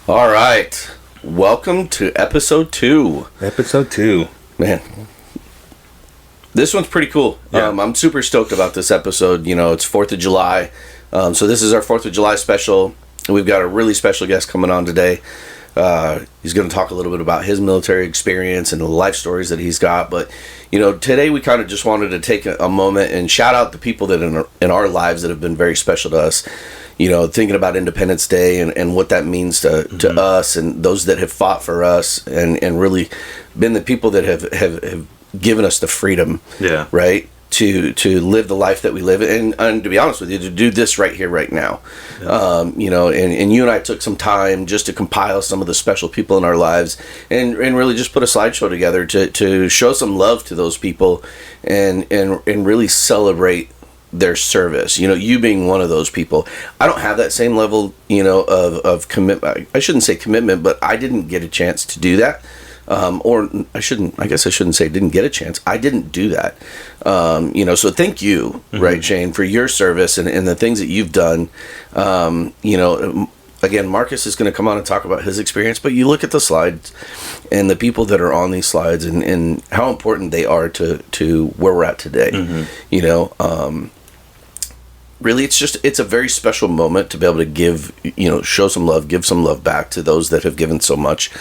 All right. Welcome to episode 2. Episode 2. Man, this one's pretty cool. Yeah. I'm super stoked about this episode. You know, it's 4th of July. So this is our 4th of July special. We've got a really special guest coming on today. He's going to talk a little bit about his military experience and the life stories that he's got. But, you know, today we kind of just wanted to take a moment and shout out the people that in our lives that have been very special to us. You know, thinking about Independence Day and what that means to us and those that have fought for us and really been the people that have given us the freedom, right, to live the life that we live and to be honest with you, to do this right here, right now. Yeah. You know, and you and I took some time just to compile some of the special people in our lives and really just put a slideshow together to show some love to those people and really celebrate their service. You know, you being one of those people. I don't have that same level, you know, of commitment. I shouldn't say commitment, but I didn't get a chance to do that. I guess I shouldn't say didn't get a chance. I didn't do that. You know, so thank you, right, Shane, for your service and the things that you've done. You know, again, Marcus is going to come on and talk about his experience, but you look at the slides and the people that are on these slides and how important they are to where we're at today. You know, really, it's a very special moment to be able to give, you know, show some love, give some love back to those that have given so much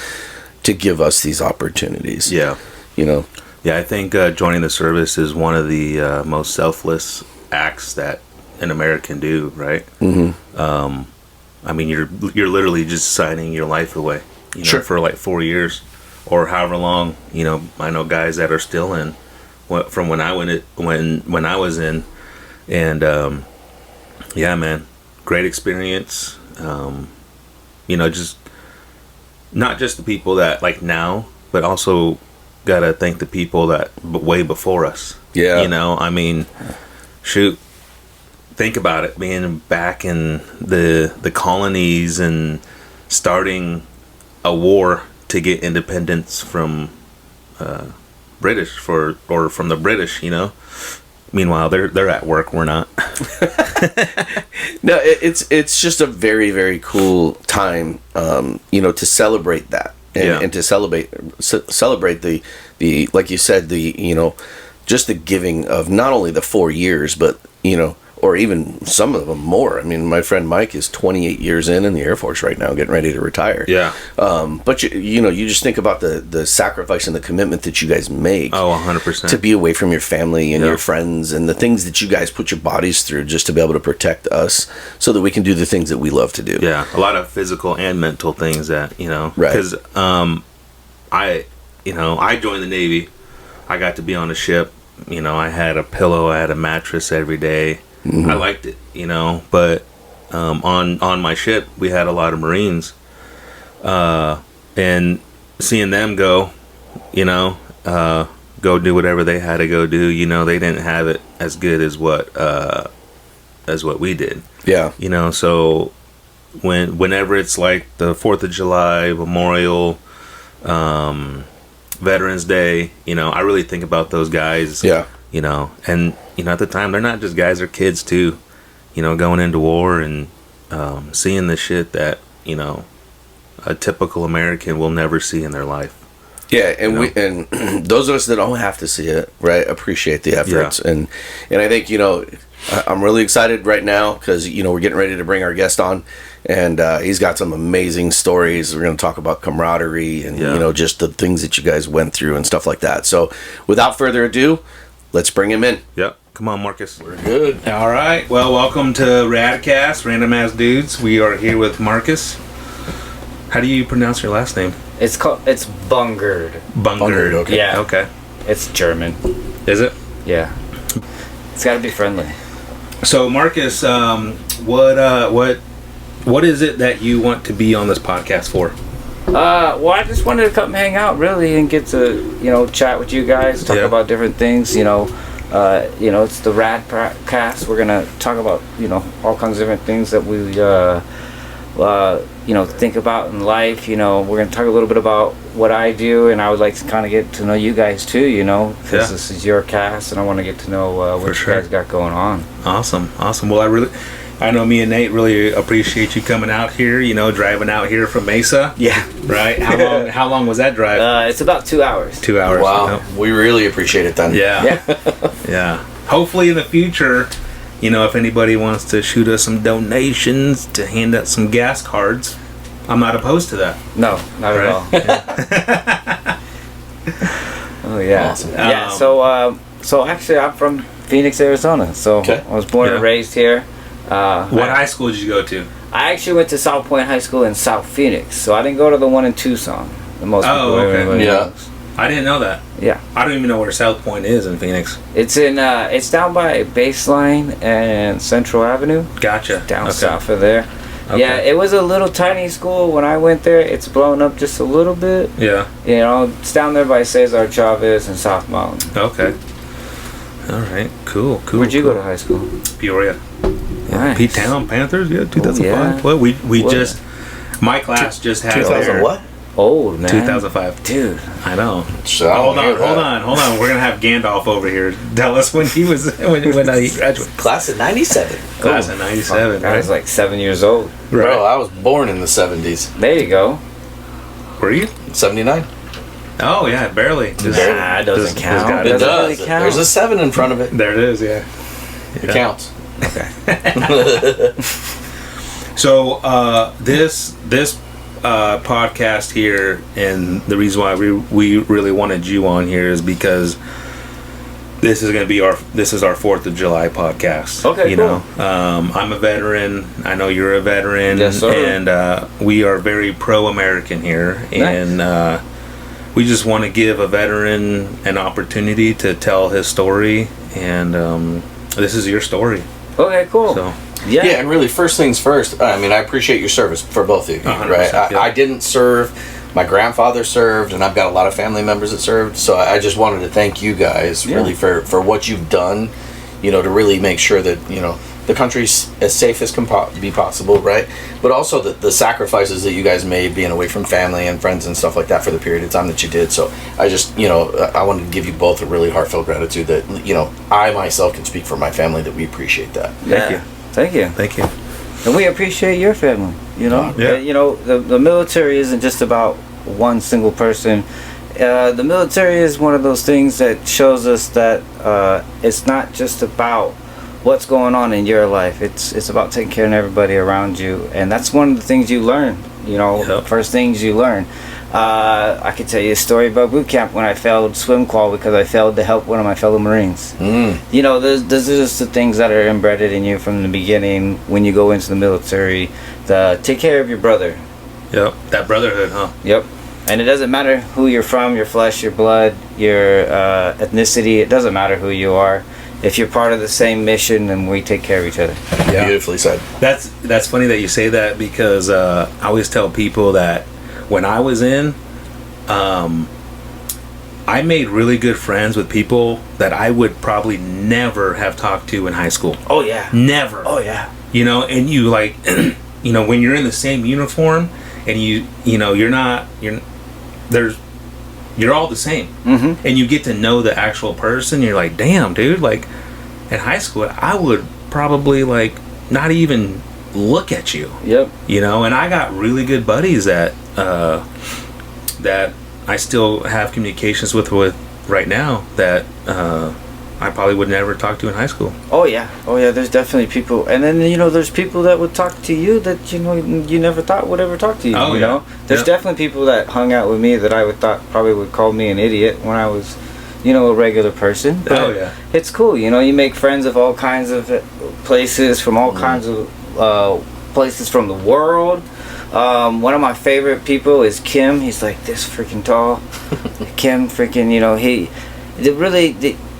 to give us these opportunities. Yeah. You know? Yeah, I think joining the service is one of the most selfless acts that an American do, right? I mean, you're literally just signing your life away, you know, for like 4 years or however long. You know, I know guys that are still in from when I was in, and yeah, man, great experience. You know, just not just the people that like now, but also gotta thank the people that way before us. Yeah, you know, I mean, shoot, think about it, being back in the colonies and starting a war to get independence from British or from the British, you know. Meanwhile, they're at work. We're not. No, it's just a very, very cool time, you know, to celebrate that and to celebrate the like you said, you know, just the giving of not only the 4 years, but you know, or even some of them more. I mean, my friend Mike is 28 years in the Air Force right now, getting ready to retire. Yeah. But you know, you just think about the sacrifice and the commitment that you guys make. Oh, 100%. To be away from your family and your friends and the things that you guys put your bodies through just to be able to protect us so that we can do the things that we love to do. Yeah. A lot of physical and mental things that, you know, because I joined the Navy. I got to be on a ship. You know, I had a pillow, I had a mattress every day. I liked it, you know, but on my ship we had a lot of Marines, and seeing them go, you know, go do whatever they had to go do, you know, they didn't have it as good as what we did. Yeah, you know, so whenever it's like the 4th of July, Memorial, Veterans Day, you know, I really think about those guys. Yeah. You know, and, you know, at the time, they're not just guys, they're kids, too. You know, going into war and seeing the shit that, you know, a typical American will never see in their life. Yeah, and and those of us that don't have to see it, right, appreciate the efforts. Yeah. And I think, you know, I'm really excited right now because, you know, we're getting ready to bring our guest on. And he's got some amazing stories. We're going to talk about camaraderie and, you know, just the things that you guys went through and stuff like that. So without further ado, let's bring him in. Yep. Come on, Marcus. We're good. All right. Well, welcome to Radcast, Random Ass Dudes. We are here with Marcus. How do you pronounce your last name? It's Bungard. Bungard. Okay. Yeah. Okay. It's German. Is it? Yeah. It's got to be friendly. So, Marcus, what is it that you want to be on this podcast for? Well, I just wanted to come hang out, really, and get to, you know, chat with you guys, talk about different things, you know. It's the Radcast. We're gonna talk about, you know, all kinds of different things that we, think about in life. You know, we're gonna talk a little bit about what I do, and I would like to kind of get to know you guys too. You know, because this is your cast, and I want to get to know what you guys got going on. Awesome. Well, I really, I know me and Nate really appreciate you coming out here, driving out here from Mesa. Yeah. Right? How long was that drive? It's about 2 hours. 2 hours. Wow. We really appreciate it then. Yeah. Yeah. Hopefully in the future, if anybody wants to shoot us some donations to hand out some gas cards, I'm not opposed to that. No, not at all. Yeah. Oh yeah. Awesome. Yeah. So actually, I'm from Phoenix, Arizona. So Okay. I was born and raised here. What high school did you go to? I actually went to South Point High School in South Phoenix. So I didn't go to the one in Tucson. The most people everybody knows. I didn't know that. Yeah. I don't even know where South Point is in Phoenix. It's in. It's down by Baseline and Central Avenue. Gotcha. Down Okay. south of there. Okay. Yeah, it was a little tiny school when I went there. It's blown up just a little bit. Yeah. It's down there by Cesar Chavez and South Mountain. Okay. All right. Cool. Where'd you go to high school? Peoria. Nice. Pete Town Panthers. Yeah, 2005. yeah. Well, we What? just my class just had 2000 their- what? Old man. 2005. Dude. I know. So I don't Hold hear on, that. hold on. We're gonna have Gandalf over here tell us when he was when he graduated. Class of 97. Class of '97. I was like 7 years old. Bro, I was born in the 70s. There you go. Were you? 79. Oh yeah, barely. Just- Nah, it doesn't just count. got It Doesn't does. really count. There's a 7 in front of it. There it is. Yeah. It counts. So this podcast here, and the reason why we really wanted you on here is because this is going to be our 4th of July podcast. Okay, cool. I'm a veteran. I know you're a veteran. Yes, sir. And we are very pro-American here, Nice. and we just want to give a veteran an opportunity to tell his story, and this is your story. Okay, cool. So. Yeah. Yeah, and really, first things first, I mean, I appreciate your service for both of you, 100%, right? yeah. I didn't serve. My grandfather served, and I've got a lot of family members that served. So I just wanted to thank you guys really for what you've done, to really make sure that, the country's as safe as can be possible, right? But also the sacrifices that you guys made being away from family and friends and stuff like that for the period of time that you did. So I just, I wanted to give you both a really heartfelt gratitude that, I myself can speak for my family that we appreciate that. Thank you. Thank you. Thank you. And we appreciate your family, Yeah. The military isn't just about one single person. The military is one of those things that shows us that it's not just about what's going on in your life. It's about taking care of everybody around you. And that's one of the things you learn, Yep. first things you learn. I could tell you a story about boot camp when I failed swim qual because I failed to help one of my fellow Marines. Those are just the things that are embedded in you from the beginning when you go into the military. Take care of your brother. Yep. That brotherhood, huh? Yep. And it doesn't matter who you're from, your flesh, your blood, your ethnicity. It doesn't matter who you are. If you're part of the same mission, then we take care of each other. Yeah. Beautifully said. That's funny that you say that because I always tell people that when I was in, I made really good friends with people that I would probably never have talked to in high school. Oh yeah. Never. Oh yeah. And you like, when you're in the same uniform and you're all the same, and you get to know the actual person. You're like, damn, dude. Like, in high school, I would probably like not even look at you. Yep. And I got really good buddies that I still have communications with right now that I probably would never talk to in high school. Oh yeah. There's definitely people, and then there's people that would talk to you that you never thought would ever talk to you. Oh, yeah. There's Yeah. definitely people that hung out with me that I probably would call me an idiot when I was, a regular person. But Oh, yeah. It's cool. You make friends of all kinds of places from all kinds of places from the world. One of my favorite people is Kim. He's like this freaking tall. Kim, freaking,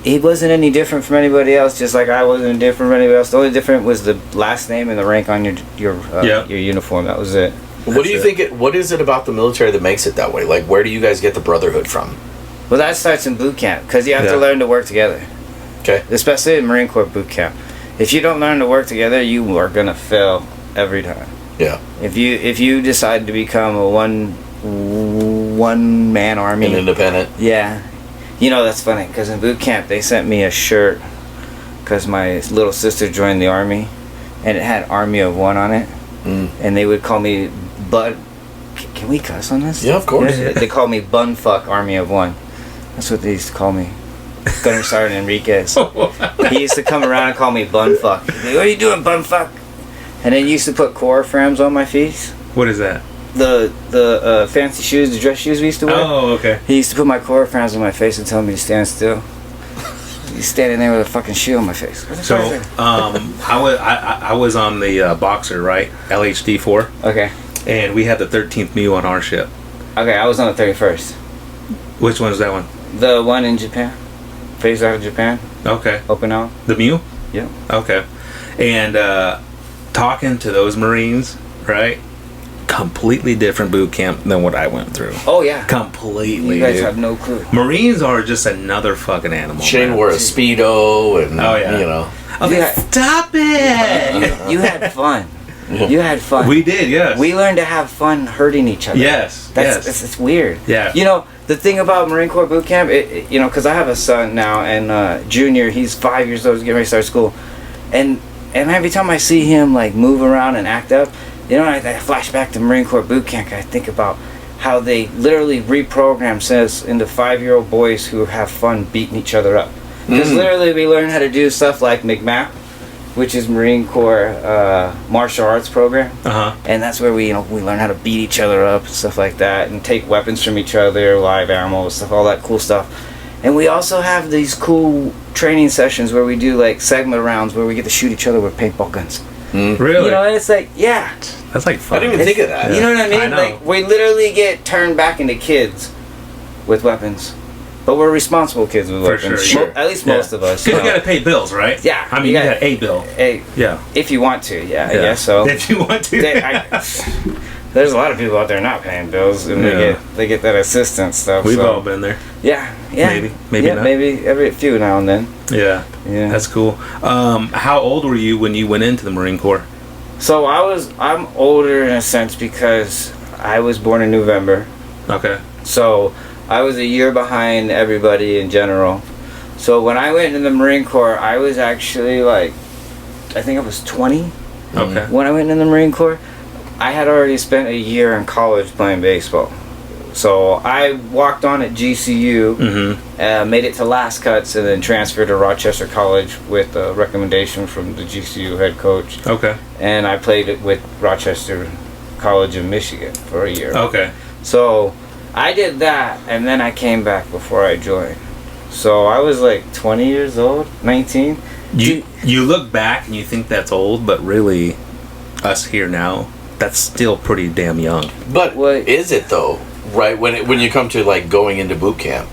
he wasn't any different from anybody else, just like I wasn't different from anybody else. The only difference was the last name and the rank on your uniform. That was it. What do you think? What is it about the military that makes it that way? Like, where do you guys get the brotherhood from? Well, that starts in boot camp because you have to learn to work together. Okay. Especially in Marine Corps boot camp. If you don't learn to work together, you are gonna fail every time. Yeah. If you decide to become a one man army, An independent. yeah, that's funny because in boot camp they sent me a shirt because my little sister joined the army, and it had Army of One on it, and they would call me Bud. Can we cuss on this? Yeah, of course. They call me Bunfuck Army of One. That's what they used to call me. Gunner Sergeant Enriquez. He used to come around and call me Bunfuck. He'd be, what are you doing, Bunfuck? And then he used to put core frames on my feet. What is that? The fancy shoes, the dress shoes we used to wear. Oh, okay. He used to put my core frames on my face and tell me to stand still. He's standing there with a fucking shoe on my face. So, I was on the Boxer, right? LHD-4. Okay. And we had the 13th MEU on our ship. Okay, I was on the 31st. Which one is that one? The one in Japan. Phased out of Japan. Okay. Open out. The MEU? Yeah. Okay. And talking to those Marines, right? Completely different boot camp than what I went through. Oh, yeah. Completely. You guys dude. have no clue. Marines are just another fucking animal. Shane man. wore a Speedo and, you know. Okay, stop it! You had fun. You had fun. We did, yes. We learned to have fun hurting each other. Yes, It's weird. Yeah. You know, the thing about Marine Corps boot camp, you know, because I have a son now, and Junior, he's 5 years old, he's getting ready to start school. And every time I see him, like, move around and act up, you know, I flash back to Marine Corps boot camp, I think about how they literally reprogram us into 5-year-old boys who have fun beating each other up. Because literally we learn how to do stuff like McMap, which is Marine Corps martial arts program. And that's where we learn how to beat each other up and stuff like that, and take weapons from each other, live ammo, stuff, all that cool stuff. And we also have these cool training sessions where we do like segment rounds where we get to shoot each other with paintball guns. Really? You know, and it's like, yeah. That's like fun. I didn't even think of that. You know what I mean? I know. Like, we literally get turned back into kids with weapons. But we're responsible kids with For weapons. sure. At least most of us. Because you gotta pay bills, right? Yeah. I mean, you got a bill. Hey, Yeah. if you want to, I guess so. If you want to. There's a lot of people out there not paying bills, and they get that assistance stuff. We've so. all been there. Yeah. Maybe not. Maybe every few now and then. Yeah. Yeah. That's cool. How old were you when you went into the Marine Corps? So I'm older in a sense because I was born in November. Okay. So I was a year behind everybody in general. So when I went into the Marine Corps, I was actually like, I think I was 20 Okay. when I went into the Marine Corps. I had already spent a year in college playing baseball. So I walked on at GCU, made it to last cuts, and then transferred to Rochester College with a recommendation from the GCU head coach. Okay. And I played it with Rochester College in Michigan for a year. Okay. So I did that, and then I came back before I joined. So I was like 20 years old, 19. You look back and you think that's old, but really, us here now, that's still pretty damn young. But is it though? Right, when you come to like going into boot camp,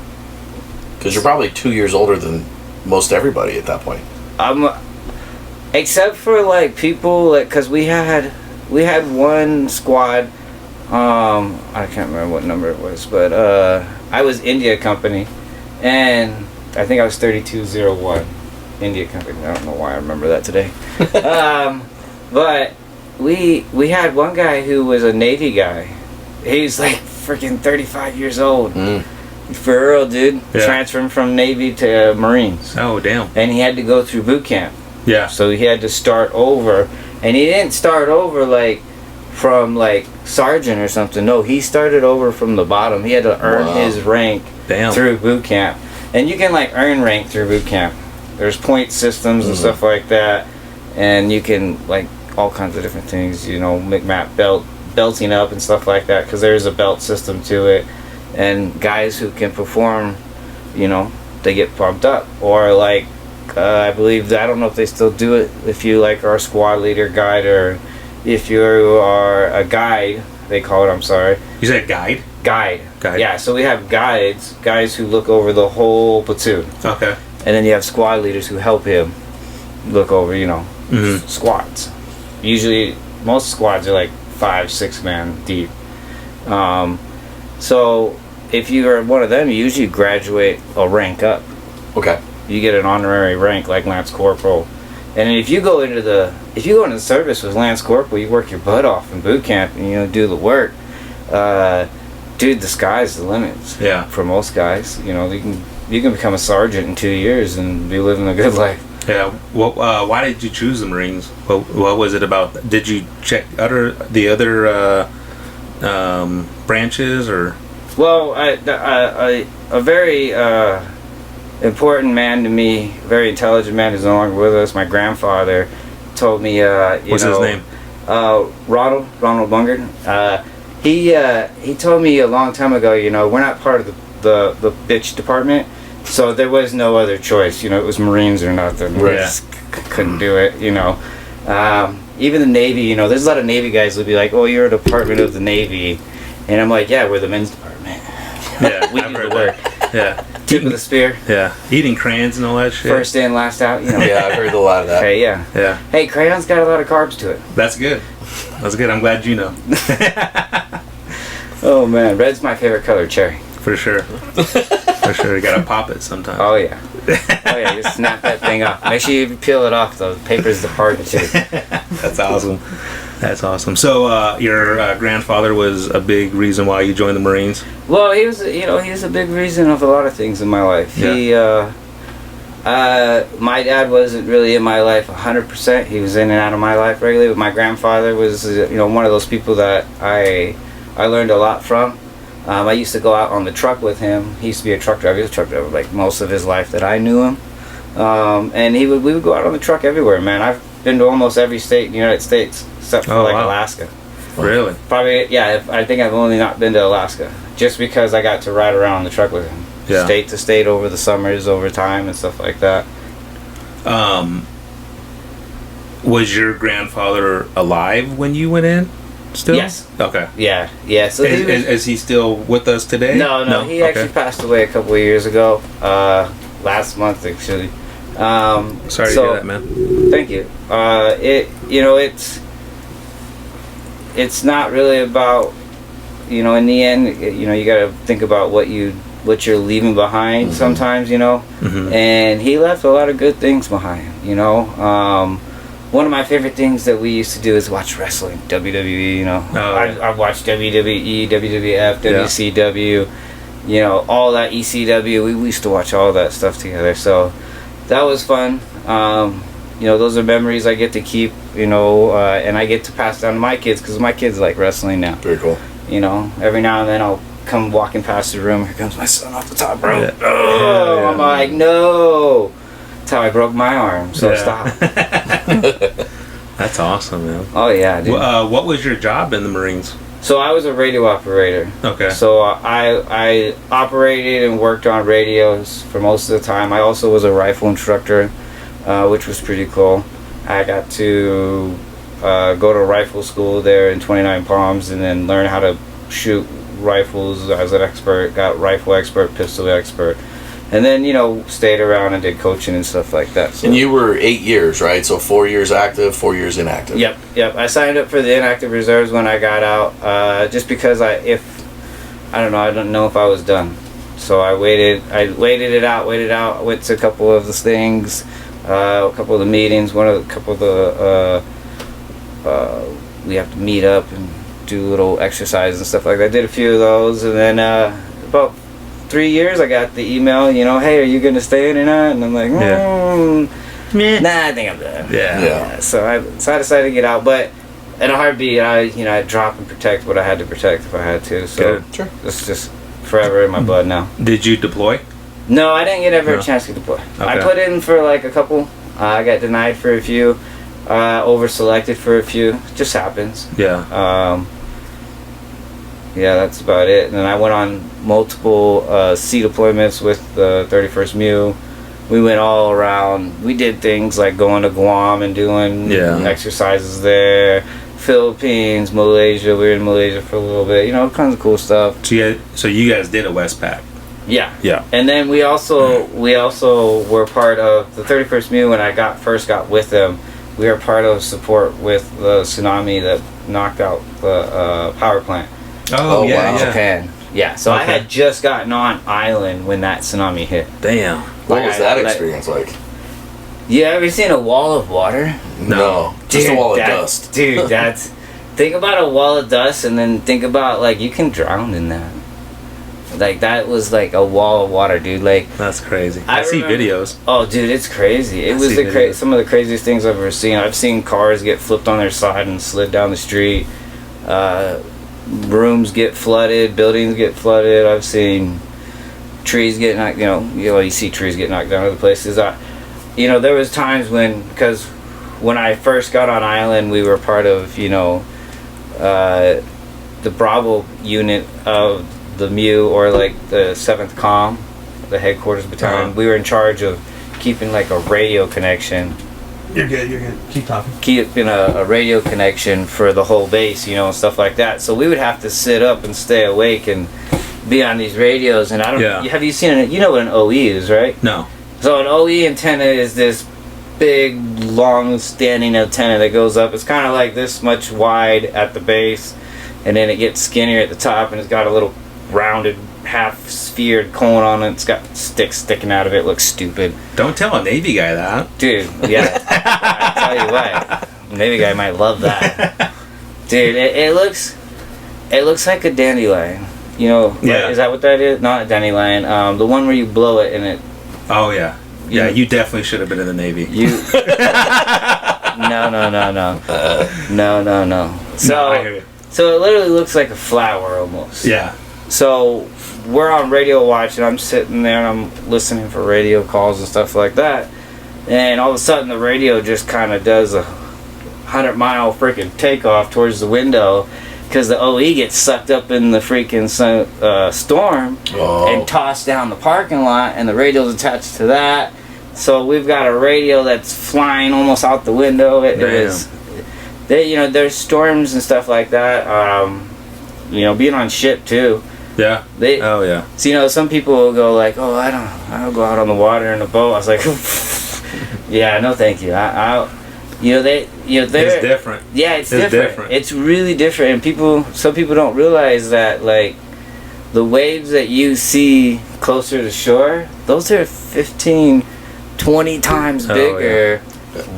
because you're probably 2 years older than most everybody at that point. Except for like people like, cause we had one squad. I can't remember what number it was, but I was India Company, and I think I was 3201 India Company. I don't know why I remember that today. But we had one guy who was a Navy guy. He's like freaking 35 years old. For real, dude. Yeah. Transferring from Navy to Marines. Oh, damn. And he had to go through boot camp. Yeah. So he had to start over. And he didn't start over like from like sergeant or something. No, he started over from the bottom. He had to earn his rank through boot camp. And you can like earn rank through boot camp. There's point systems and stuff like that. And you can like all kinds of different things, you know, McMap belting up and stuff like that, because there's a belt system to it. And guys who can perform, you know, they get bumped up. Or like I believe I don't know if they still do it, if you like are a squad leader guide, or if you are a guide, they call it, I'm sorry. You said guide? Guide. Yeah, so we have guys who look over the whole platoon. Okay. And then you have squad leaders who help him look over, you know, squads. Usually most squads are like 5-6 man deep. So if you are one of them, you usually graduate a rank up. Okay. You get an honorary rank like Lance Corporal. And if you go into the service with Lance Corporal, you work your butt off in boot camp and, you know, do the work. Dude, the sky's the limits. Yeah. For most guys, you know, you can become a sergeant in 2 years and be living a good life. Yeah. Why did you choose the Marines? What was it about? Did you check the other branches or? Well, a very important man to me, very intelligent man who's no longer with us. My grandfather told me, What's his name? Ronald Bungard. He told me a long time ago, we're not part of the bitch department, so there was no other choice. It was Marines or nothing. Right. We just couldn't do it. Even the Navy. There's a lot of Navy guys who'll be like, "Oh, you're a department of the Navy," and I'm like, "Yeah, we're the men's department. Yeah, we do the work." Yeah. Tip of the spear. Yeah. Eating crayons and all that shit. First in, last out. Yeah, I've heard a lot of that. Hey, yeah. Yeah. Hey, crayon's got a lot of carbs to it. That's good. That's good. I'm glad you know. Oh man, red's my favorite color, cherry. For sure. For sure. You gotta pop it sometimes. Oh yeah. Oh yeah, you snap that thing off. Make sure you peel it off though. The paper's the hard too. That's awesome. That's awesome. So your grandfather was a big reason why you joined the Marines? Well, he was a big reason of a lot of things in my life. Yeah. My dad wasn't really in my life 100%. He was in and out of my life regularly, but my grandfather was one of those people that I learned a lot from. I used to go out on the truck with him. He used to be a truck driver. He was a truck driver like most of his life that I knew him. And we would go out on the truck everywhere, man. I've been to almost every state in the United States except for wow. Alaska. Really? Probably, yeah. I think I've only not been to Alaska just because I got to ride around on the truck with him, state to state over the summers, over time, and stuff like that. Was your grandfather alive when you went in? Still? Yes. Okay. Yeah. So is he still with us today? No. He actually passed away a couple of years ago. Last month, actually. Sorry to hear that, man. Thank you. It's not really about, in the end, you got to think about what you're leaving behind. Mm-hmm. Sometimes, Mm-hmm. and he left a lot of good things behind. One of my favorite things that we used to do is watch wrestling, WWE. I've watched WWE, WWF, WCW. All that ECW. We used to watch all that stuff together. So that was fun. Those are memories I get to keep, and I get to pass down to my kids because my kids like wrestling now. Very cool. Every now and then I'll come walking past the room. Here comes my son off the top rope. Yeah. Oh, yeah. I'm like, no. That's how I broke my arm. So stop. That's awesome, man. Oh yeah, dude. What was your job in the Marines? So I was a radio operator. Okay. So I operated and worked on radios for most of the time. I also was a rifle instructor, which was pretty cool. I got to go to rifle school there in 29 Palms and then learn how to shoot rifles as an expert. Got rifle expert, pistol expert. And then, stayed around and did coaching and stuff like that. So. And you were 8 years, right? So 4 years active, 4 years inactive. Yep. I signed up for the inactive reserves when I got out, just because I don't know if I was done. So I waited it out. I went to a couple of the things, a couple of the meetings, we have to meet up and do little exercises and stuff like that. I did a few of those, and then about 3 years I got the email, hey, are you going to stay in or not? And I'm like, nah, I think I'm done. Yeah. So I decided to get out, but in a heartbeat, I'd drop and protect what I had to protect if I had to. So Sure. It's just forever in my blood now. Did you deploy? No, I didn't get ever a chance to deploy. Okay. I put in for like a couple. I got denied for a few. Over-selected for a few. It just happens. Yeah. Yeah, that's about it. And then I went on multiple sea deployments with the 31st MEU. We went all around. We did things like going to Guam and doing exercises there. Philippines, Malaysia. We were in Malaysia for a little bit. Kinds of cool stuff. So you guys did a Westpac. Yeah. And then we also were part of the 31st MEU when I first got with them. We were part of support with the tsunami that knocked out the power plant. Oh yeah, wow. Japan. Yeah, so I had just gotten on island when that tsunami hit. Damn. What was that experience like? You ever seen a wall of water? No. Just a wall of dust. Dude, think about a wall of dust and then think about, you can drown in that. Like that was like a wall of water, dude. Like That's crazy. I I see remember- videos. oh, dude, it's crazy. It I was see some of the craziest things I've ever seen. I've seen cars get flipped on their side and slid down the street. Rooms get flooded. Buildings get flooded. I've seen trees get knocked. You see trees get knocked down other places. There was times because when I first got on island, we were part of the Bravo unit of the MU, or like the 7th Com, the headquarters battalion. Uh-huh. We were in charge of keeping like a radio connection. You're good. Keep talking. Keeping a radio connection for the whole base, and stuff like that. So we would have to sit up and stay awake and be on these radios. And I don't. Yeah. Have you seen it? You know what an OE is, right? No. So an OE antenna is this big, long-standing antenna that goes up. It's kind of like this much wide at the base, and then it gets skinnier at the top, and it's got a little rounded half-sphered cone on it. It's got sticks sticking out of it. It looks stupid. Don't tell a Navy guy that. Dude, yeah. I tell you what, Navy guy might love that. Dude, it looks like a dandelion. Yeah. Is that what that is? Not a dandelion. The one where you blow it and it. Oh yeah. Yeah, you definitely should have been in the Navy. No. No. No, I hear you. So it literally looks like a flower almost. Yeah. So we're on radio watch, and I'm sitting there and I'm listening for radio calls and stuff like that. And all of a sudden, the radio just kind of does a 100-mile freaking takeoff towards the window, because the OE gets sucked up in the freaking storm and tossed down the parking lot, and the radio's attached to that. So we've got a radio that's flying almost out the window. There's storms and stuff like that. Being on ship too. Yeah. Oh yeah. So some people will go like, "Oh, I don't go out on the water in a boat." I was like, "Yeah, no, thank you. It's different. Yeah, it's different. It's really different, and some people don't realize that, like, the waves that you see closer to shore, those are 15, 20 times bigger,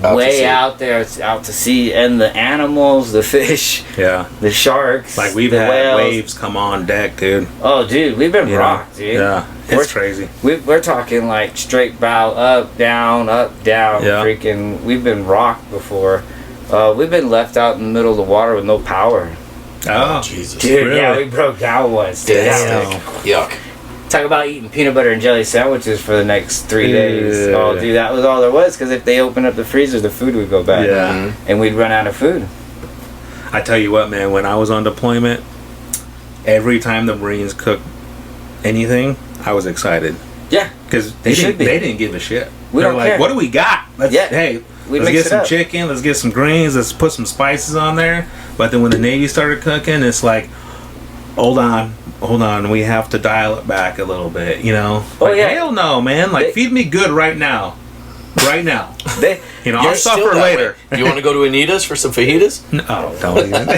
out there, out to sea, and the animals, the fish, the sharks, like we've the had whales. waves come on deck, dude. Oh, dude, we've been rocked, dude. Yeah, it's crazy. We're talking like straight bow, up, down, Yeah. freaking. We've been rocked before. We've been left out in the middle of the water with no power. Oh, Jesus. Dude, really? yeah, we broke down once. Damn. Damn. Yuck. Talk about eating peanut butter and jelly sandwiches for the next 3 days. Yeah. Oh, dude, that was all there was, because if they opened up the freezer, the food would go bad. Yeah. And we'd run out of food. I tell you what, man. When I was on deployment, every time the Marines cooked anything, I was excited. Yeah. Because They should be. They didn't give a shit. We They're don't like, care. what do we got? Let's We'd get mix it some up. chicken. Let's get some greens. Let's put some spices on there. But then when the Navy started cooking, it's like, hold on. We have to dial it back a little bit. Oh, Like, yeah. hell no, man. Like, feed me good right now. Right now. I'll You're suffer still that later. way. Do you want to go to Anita's for some fajitas? No, don't even.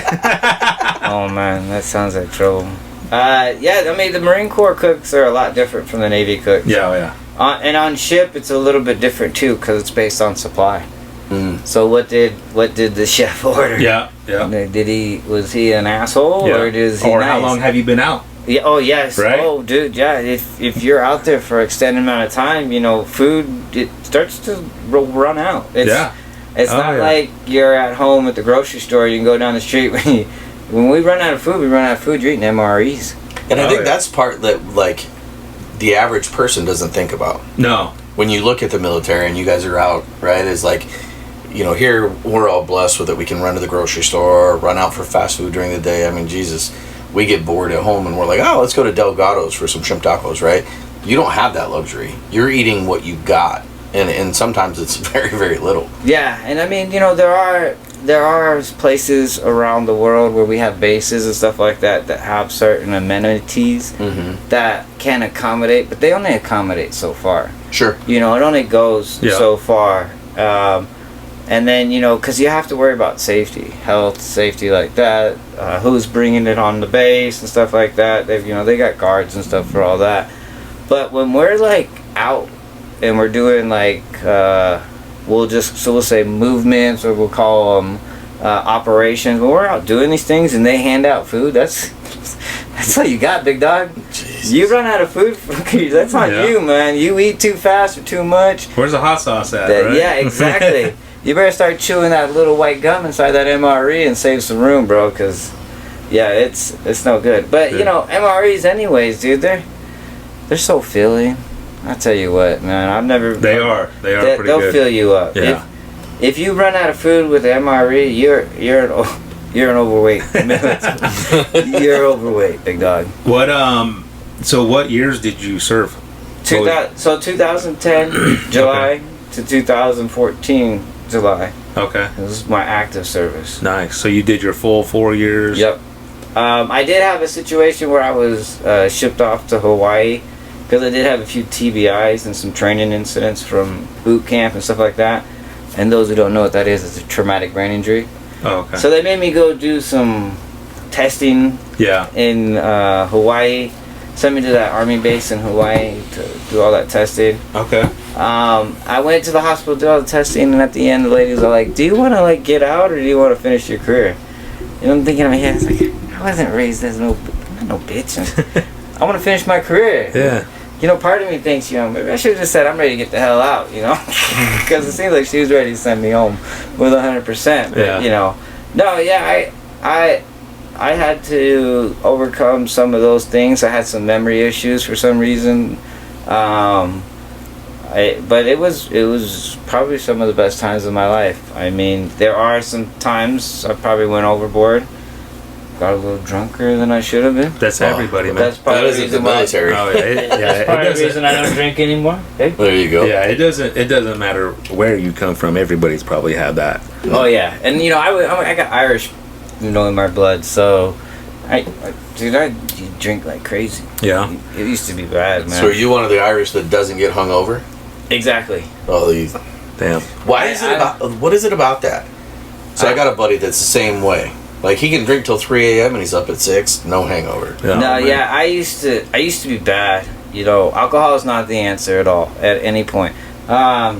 Oh man, that sounds like trouble. The Marine Corps cooks are a lot different from the Navy cooks. Yeah. And on ship, it's a little bit different too, because it's based on supply. Mm. So what did the chef order? Yeah. Was he an asshole, or is he Or nice? how long have you been out? Yeah. Oh yes. Right? Oh dude. Yeah. If you're out there for an extended amount of time, food, it starts to run out. It's not like you're at home at the grocery store. You can go down the street. When we run out of food, You're eating MREs. And I think that's part that, like, the average person doesn't think about. No. When you look at the military and you guys are out, right, is like, here we're all blessed with it. We can run to the grocery store, run out for fast food during the day. I mean, Jesus, we get bored at home and we're like, oh, let's go to Delgado's for some shrimp tacos, right? You don't have that luxury. You're eating what you got. And sometimes it's very, very little. Yeah, and I mean, there are places around the world where we have bases and stuff like that have certain amenities that can accommodate, but they only accommodate so far. Sure. It only goes so far. And then, because you have to worry about health, safety like that, who's bringing it on the base and stuff like that. They got guards and stuff for all that. But when we're like out and we're doing like, we'll say movements, or we'll call them operations. When we're out doing these things and they hand out food, that's all you got, big dog. Jesus. Jesus. You run out of food for cookies. That's on Yeah. you, man. You eat too fast or too much. Where's the hot sauce at? That- right? Yeah, exactly. You better start chewing that little white gum inside that MRE and save some room, bro. Cause yeah, it's no good. But you know, MREs anyways, dude. They're so filling. I tell you what, man. I've never. They are pretty They'll good. fill you up. Yeah. If you run out of food with the MRE, you're an overweight. You're overweight, big dog. What So what years did you serve? 2010 July to 2014 July. Okay. This is my active service. Nice. So you did your full 4 years. Yep. I did have a situation where I was shipped off to Hawaii because I did have a few TBIs and some training incidents from boot camp and stuff like that. And those who don't know what that is, it's a traumatic brain injury. Oh, okay. So they made me go do some testing Yeah. in Hawaii. Sent me to that army base in Hawaii to do all that testing. Okay. I went to the hospital, did all the testing, and at the end the ladies are like, do you want to like get out or do you want to finish your career? And I'm thinking in my head, it's like, I wasn't raised as I'm not no bitch. I want to finish my career. Yeah. You know, part of me thinks, you know, maybe I should have just said I'm ready to get the hell out, you know? Because it seems like she was ready to send me home with 100%. But, Yeah. you know, no, yeah, I had to overcome some of those things. I had some memory issues for some reason. But it was probably some of the best times of my life. I mean, there are some times I probably went overboard. Got a little drunker than I should have been. That's everybody, man. That's probably That the isn't reason the why. military. Oh, yeah, it Probably the doesn't. reason I don't drink anymore. Hey? There you go. Yeah, it doesn't matter where you come from. Everybody's probably had that. Oh yeah, and you know I got Irish, you know, in my blood. So, I drink like crazy. Yeah. It used to be bad, man. So are you one of the Irish that doesn't get hungover? Exactly. Oh, these. Damn. Why is it about? What is it about that? So I got a buddy that's the same way. Like he can drink till 3 a.m. and he's up at 6, no hangover. Yeah, No, man. yeah, I used to be bad. You know, alcohol is not the answer at all at any point. I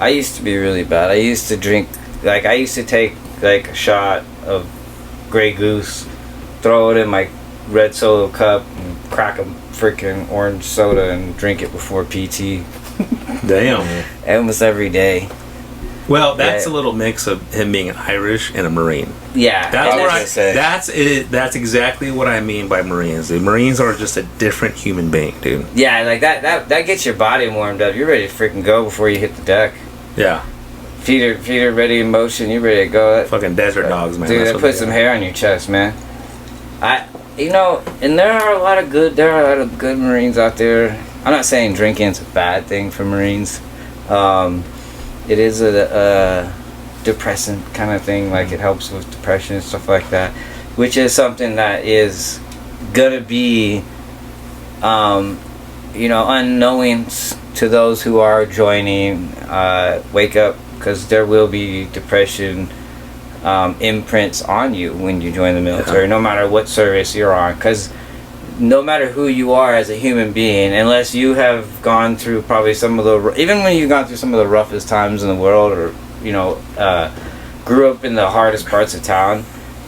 used to be really bad. I used to drink, like I used to take like a shot of Grey Goose, throw it in my red Solo cup, and crack a freaking orange soda and drink it before PT. Damn. Almost every day. Well, that's Yeah. a little mix of him being Irish and a Marine. Yeah. That's and what it's- gonna say. That's it. That's exactly what I mean by Marines. The Marines are just a different human being, dude. Yeah, like that gets your body warmed up. You're ready to freaking go before you hit the deck. Yeah. Feet are ready in motion. You're ready to go. That, Fucking desert dogs, man. dude, That's that what puts they some are. hair on your chest, man. You know, and there are a lot of good Marines out there. I'm not saying drinking's a bad thing for Marines. It is a depressant kind of thing. Like it helps with depression and stuff like that, which is something that is gonna be, you know, unknowing to those who are joining. Wake up, because there will be depression imprints on you when you join the military, no matter what service you're on. Because no matter who you are as a human being, unless you have gone through probably some of the, even when you've gone through some of the roughest times in the world, or you know, grew up in the hardest parts of town,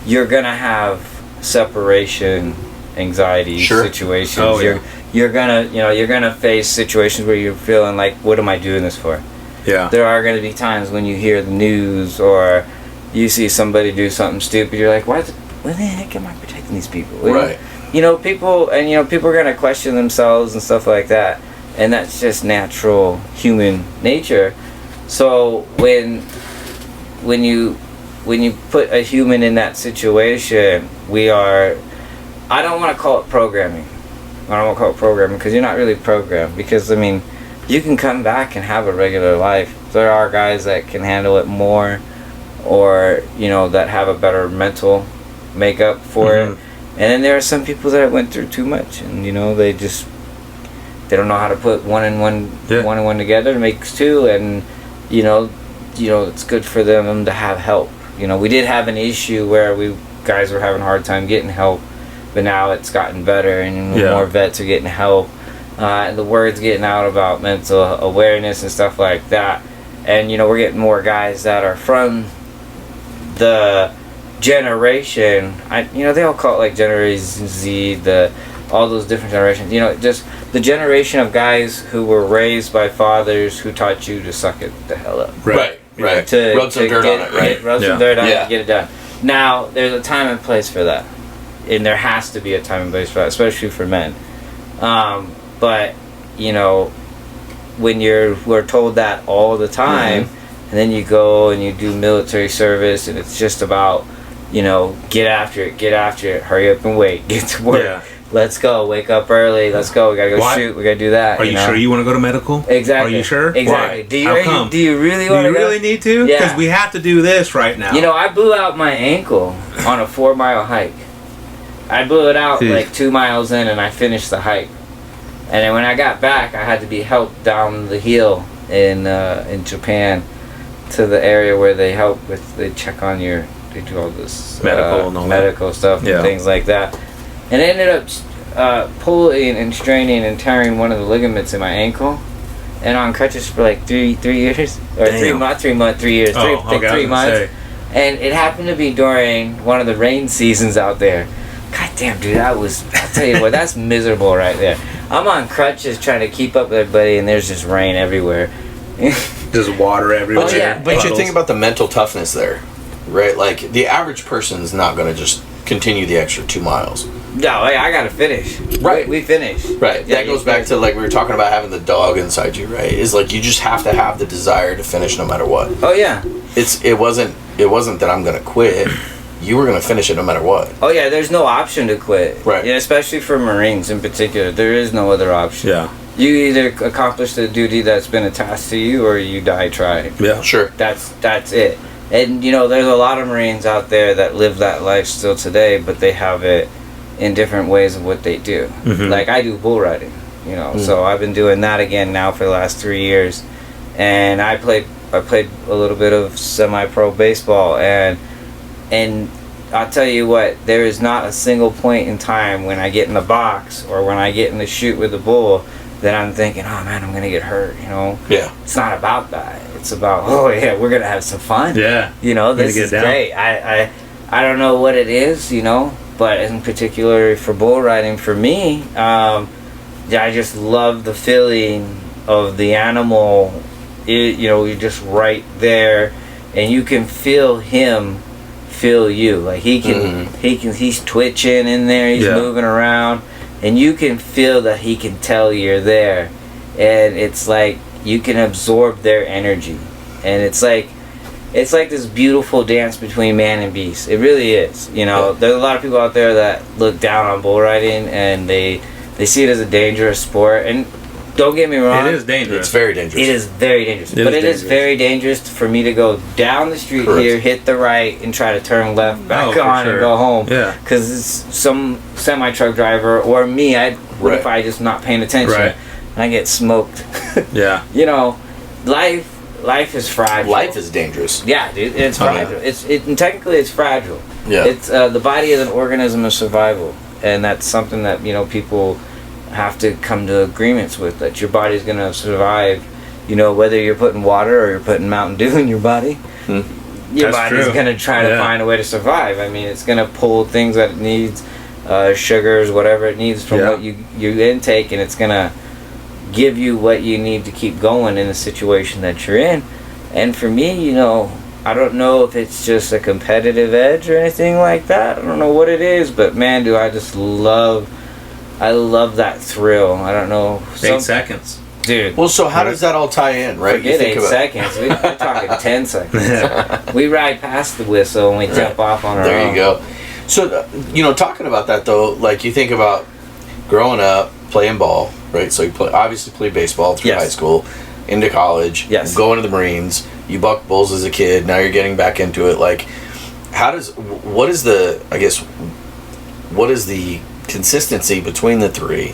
you're gonna have separation anxiety situations. Oh, yeah. You're gonna face situations where you're feeling like, what am I doing this for? Yeah. There are going to be times when you hear the news or you see somebody do something stupid. You're like, why the heck am I protecting these people? Right. You know, people are going to question themselves and stuff like that, and that's just natural human nature. So when you put a human in that situation, I don't want to call it programming. I don't want to call it programming because you're not really programmed. Because I mean, you can come back and have a regular life. There are guys that can handle it more, or you know, that have a better mental makeup for it. And then there are some people that went through too much, and you know, they don't know how to put one and one together to make two, and you know, it's good for them to have help. You know, we did have an issue where guys were having a hard time getting help, but now it's gotten better, and more vets are getting help. And the word's getting out about mental awareness and stuff like that. And, you know, we're getting more guys that are from the generation, they all call it like Generation Z, all those different generations. Just the generation of guys who were raised by fathers who taught you to suck it the hell up. Right. Rub some dirt on it, right? Rub some dirt on it and get it done. Now, there's a time and place for that. And there has to be a time and place for that, especially for men. But, when we're told that all the time, and then you go and you do military service, and it's just about, get after it, hurry up and wait, get to work. Yeah. Let's go. Wake up early. Let's go. We gotta go shoot. We gotta do that. Are you sure you want to go to medical? Exactly. Are you sure? Exactly. Why? Do you? How come? Do you really want to? Do you really need to? Yeah. Because we have to do this right now. I blew out my ankle on a 4-mile hike. I blew it out like 2 miles in, and I finished the hike. And then when I got back, I had to be helped down the hill in Japan to the area where they check on they do all this medical stuff and things like that. And I ended up pulling and straining and tearing one of the ligaments in my ankle, and on crutches for like 3 years, or 3 months, 3 years, 3 months. And it happened to be during one of the rain seasons out there. God damn, dude, I'll tell you what, that's miserable right there. I'm on crutches trying to keep up with everybody, and there's just rain everywhere. There's water everywhere. But you think about the mental toughness there, right? Like, the average person's not going to just continue the extra 2 miles. No, I gotta finish. Right. We finished. Right. That goes back to, like, we were talking about having the dog inside you, right? Is like, you just have to have the desire to finish no matter what. Oh, yeah. It wasn't that I'm going to quit. You were going to finish it no matter what. Oh, yeah, there's no option to quit. Right. Yeah, especially for Marines in particular. There is no other option. Yeah. You either accomplish the duty that's been attached to you, or you die trying. Yeah. Sure. That's it. And, there's a lot of Marines out there that live that life still today, but they have it in different ways of what they do. Mm-hmm. Like, I do bull riding, so I've been doing that again now for the last 3 years. And I played a little bit of semi-pro baseball, and I'll tell you what, there is not a single point in time when I get in the box or when I get in the shoot with the bull that I'm thinking, oh man, I'm gonna get hurt, Yeah. It's not about that. It's about, oh yeah, we're gonna have some fun. Yeah. This is great. I don't know what it is, but in particular for bull riding, for me, I just love the feeling of the animal. You're just right there, and you can feel him feel you. Like he's twitching in there, he's moving around, and you can feel that he can tell you're there, and it's like you can absorb their energy, and it's like this beautiful dance between man and beast. It really is. There's a lot of people out there that look down on bull riding, and they see it as a dangerous sport, and don't get me wrong, it is dangerous. It's very dangerous. It is very dangerous. But it is very dangerous for me to go down the street here, hit the right, and try to turn left, back on, and go home. Yeah. Because it's some semi-truck driver or me, what if I just not paying attention? Right. And I get smoked. Yeah. Life is fragile. Life is dangerous. Yeah, dude. It's fragile. And technically it's fragile. Yeah. It's the body is an organism of survival. And that's something that, people have to come to agreements with, that your body's going to survive, whether you're putting water or you're putting Mountain Dew in your body. Your body's going to try to find a way to survive. I mean, it's going to pull things that it needs, sugars, whatever it needs from what you intake, and it's going to give you what you need to keep going in the situation that you're in. And for me, I don't know if it's just a competitive edge or anything like that. I don't know what it is, but man, do I just love that thrill. I don't know. 8 seconds. Dude. Well, so how does that all tie in, right? Forget 8 seconds. We're talking 10 seconds. We ride past the whistle and we jump off on our own. There you go. So, talking about that, though, like, you think about growing up, playing ball, right? So you obviously played baseball through high school, into college, going to the Marines. You bucked bulls as a kid. Now you're getting back into it. Like, what is the consistency between the three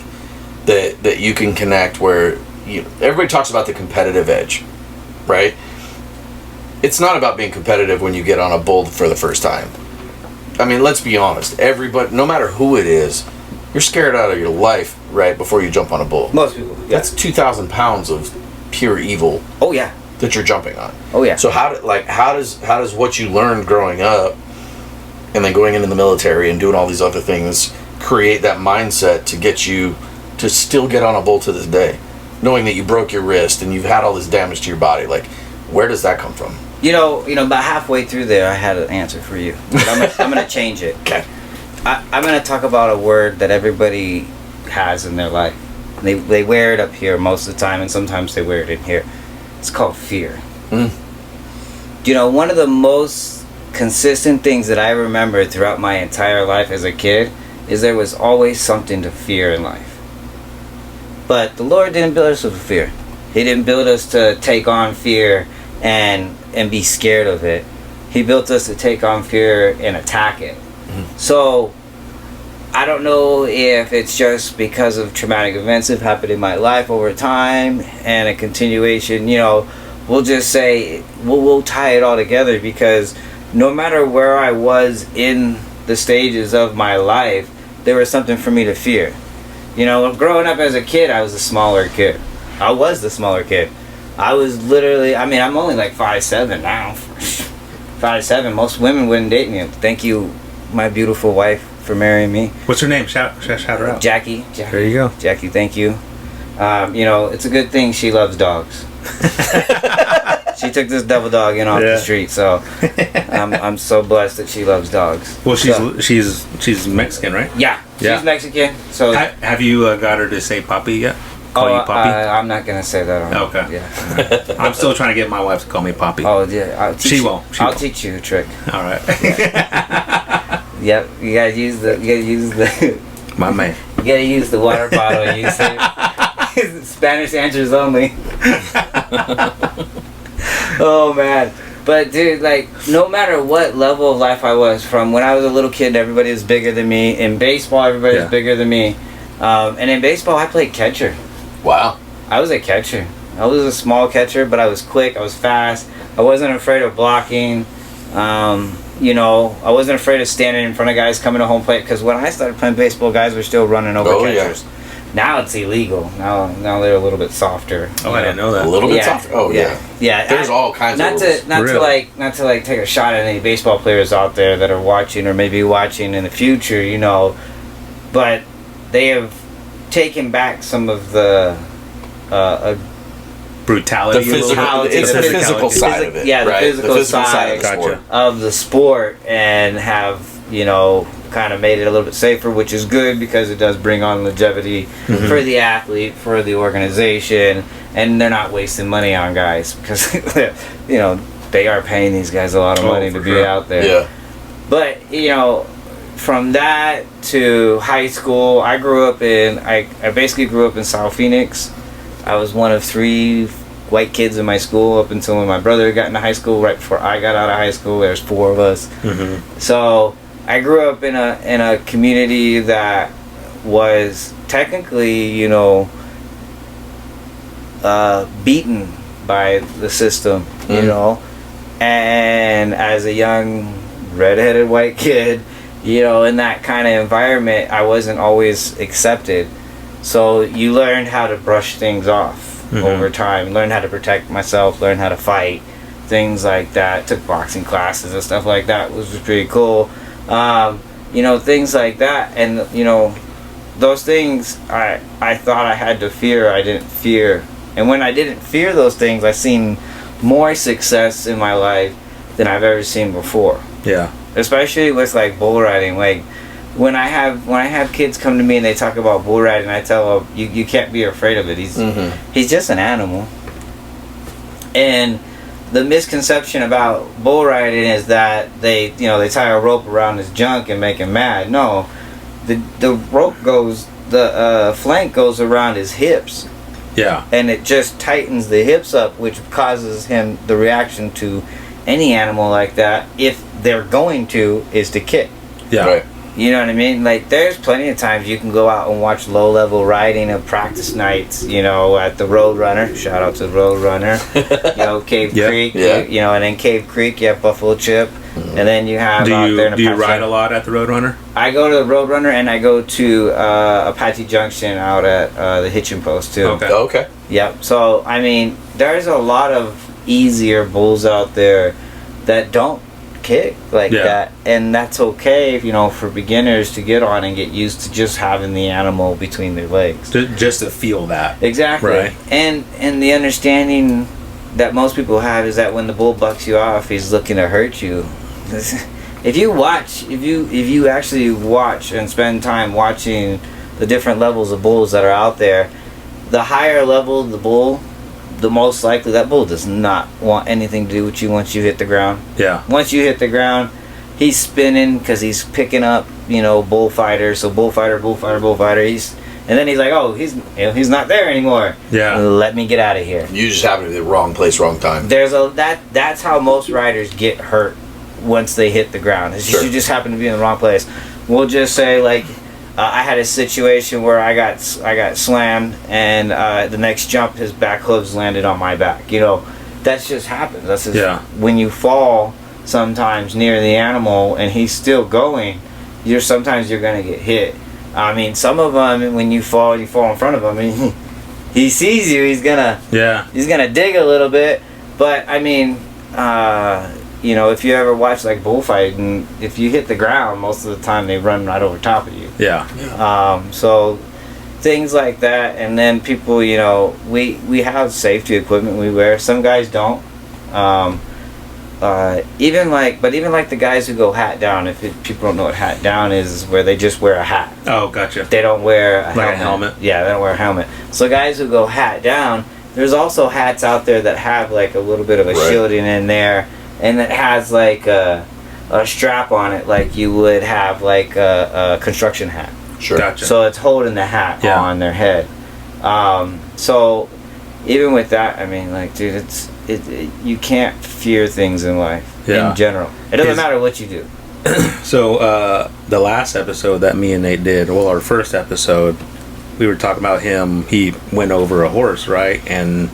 that you can connect, where everybody talks about the competitive edge, right? It's not about being competitive when you get on a bull for the first time. I mean, let's be honest. Everybody, no matter who it is, you're scared out of your life right before you jump on a bull. Most people. Yeah. That's 2,000 pounds of pure evil. Oh yeah. That you're jumping on. Oh yeah. So how does what you learned growing up and then going into the military and doing all these other things create that mindset to get you to still get on a bull to this day, knowing that you broke your wrist and you've had all this damage to your body? Like, where does that come from? About halfway through there, I had an answer for you. But I'm gonna change it. Okay. I'm gonna talk about a word that everybody has in their life. They wear it up here most of the time, and sometimes they wear it in here. It's called fear. One of the most consistent things that I remember throughout my entire life as a kid is there was always something to fear in life. But the Lord didn't build us with fear. He didn't build us to take on fear and be scared of it. He built us to take on fear and attack it. So I don't know if it's just because of traumatic events that have happened in my life over time and a continuation. We'll just say we'll tie it all together, because no matter where I was in the stages of my life, there was something for me to fear. Growing up as a kid, I was the smaller kid. I was literally, I'm only like 5'7" now. 5'7". Most women wouldn't date me. Thank you, my beautiful wife, for marrying me. What's her name? Shout her out. Jackie. There you go. Jackie, thank you. It's a good thing she loves dogs. She took this double dog in off the street, so I'm so blessed that she loves dogs. Well, she's Mexican, right? Yeah, she's Mexican. So have you got her to say papi yet? Call you papi? I'm not gonna say that on. Okay. Yeah. I'm still trying to get my wife to call me papi. Oh yeah, She won't. I'll teach you a trick. All right. Yep, you gotta use the. My man. You gotta use the water bottle and use it. Spanish answers only. Oh man. But dude, like, no matter what level of life I was, from when I was a little kid, everybody was bigger than me. In baseball, everybody was bigger than me. And in baseball, I played catcher. Wow. I was a catcher. I was a small catcher, but I was quick. I was fast. I wasn't afraid of blocking. I wasn't afraid of standing in front of guys coming to home plate, because when I started playing baseball, guys were still running over catchers. Yeah. Now it's illegal. Now they're a little bit softer. Oh, I didn't know that. A little bit softer. Oh yeah. Yeah. There's all kinds of rules. Not to take a shot at any baseball players out there that are watching or maybe watching in the future, but they have taken back some of the brutality, the physical side of it. Yeah, the physical side of the sport, and have kind of made it a little bit safer, which is good, because it does bring on longevity for the athlete, for the organization, and they're not wasting money on guys, because they are paying these guys a lot of money to be out there. Yeah. But from that to high school, I basically grew up in South Phoenix. I was one of 3 white kids in my school up until when my brother got into high school. Right before I got out of high school, there's 4 of us. So I grew up in a community that was technically, beaten by the system, and as a young redheaded white kid, in that kind of environment, I wasn't always accepted. So you learn how to brush things off over time, learn how to protect myself, learn how to fight, things like that. Took boxing classes and stuff like that, which was pretty cool. Things like that, and those things I thought I had to fear, I didn't fear. And when I didn't fear those things, I seen more success in my life than I've ever seen before. Yeah. Especially with like bull riding. Like when I have kids come to me and they talk about bull riding, I tell them you can't be afraid of it. He's just an animal. And the misconception about bull riding is that they tie a rope around his junk and make him mad. No, the rope goes, the flank goes around his hips. Yeah. And it just tightens the hips up, which causes him the reaction to any animal like that, if they're going to, is to kick. Yeah. Right. You know what I mean? Like, there's plenty of times you can go out and watch low-level riding of practice nights, at the Roadrunner. Shout out to the Roadrunner. Cave Creek. Yeah. And then Cave Creek, you have Buffalo Chip. And then you have out there in Do you ride a lot at the Roadrunner? I go to the Roadrunner, and I go to Apache Junction out at the Hitching Post, too. Okay. Yep. So, there's a lot of easier bulls out there that don't kick like Yeah. that, and that's okay, for beginners to get on and get used to just having the animal between their legs. Just to feel that. Exactly. Right. And the understanding that most people have is that when the bull bucks you off, he's looking to hurt you. If you actually watch and spend time watching the different levels of bulls that are out there, the higher level the bull, the most likely that bull does not want anything to do with you once you hit the ground. Yeah. Once you hit the ground, he's spinning because he's picking up, bullfighter. So bullfighter. And then he's like, oh, he's not there anymore. Yeah. Let me get out of here. You just happen to be the wrong place, wrong time. That's how most riders get hurt once they hit the ground. It's just, Sure. you just happen to be in the wrong place. We'll just say like I had a situation where I got slammed, and the next jump his back hooves landed on my back. That just happens. That's just, when you fall sometimes near the animal and he's still going, sometimes you're gonna get hit. I mean, some of them, when you fall in front of him, and he sees you, he's gonna dig a little bit. But I mean, if you ever watch like bullfighting, if you hit the ground, most of the time they run right over top of you. Yeah. So things like that, and then people, we have safety equipment we wear. Some guys don't. Even like the guys who go hat down. If people don't know what hat down is where they just wear a hat. Oh, gotcha. They don't wear a helmet. Yeah, they don't wear a helmet. So guys who go hat down, there's also hats out there that have like a little bit of a shielding in there, and it has like a strap on it, like you would have like a construction hat. Sure. Gotcha. So it's holding the hat on their head. So even with that, I mean, like, dude, you can't fear things in life in general. It doesn't matter what you do. So the last episode that me and Nate did, our first episode, we were talking about him. He went over a horse, right? And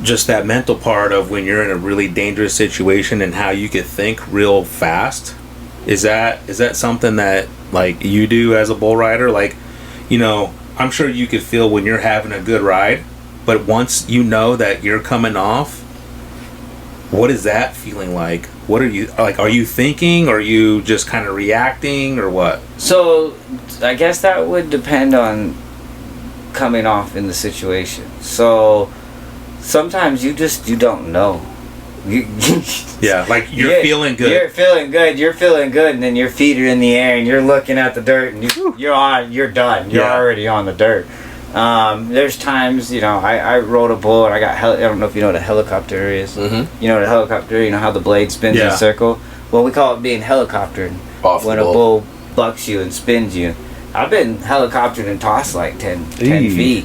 just that mental part of when you're in a really dangerous situation and how you could think real fast. Is that something that like you do as a bull rider? Like, I'm sure you could feel when you're having a good ride, but once you know that you're coming off, what is that feeling like? What are you like? Are you thinking? Or are you just kind of reacting, or what? So I guess that would depend on coming off in the situation. So sometimes you don't know. Yeah, like you're feeling good. You're feeling good, and then your feet are in the air, and you're looking at the dirt, and you're done. You're already on the dirt. There's times, I rode a bull, and I don't know if you know what a helicopter is. Mm-hmm. You know what a helicopter, how the blade spins in a circle? Well, we call it being helicoptered when a bull bucks you and spins you. I've been helicoptered and tossed like 10 feet.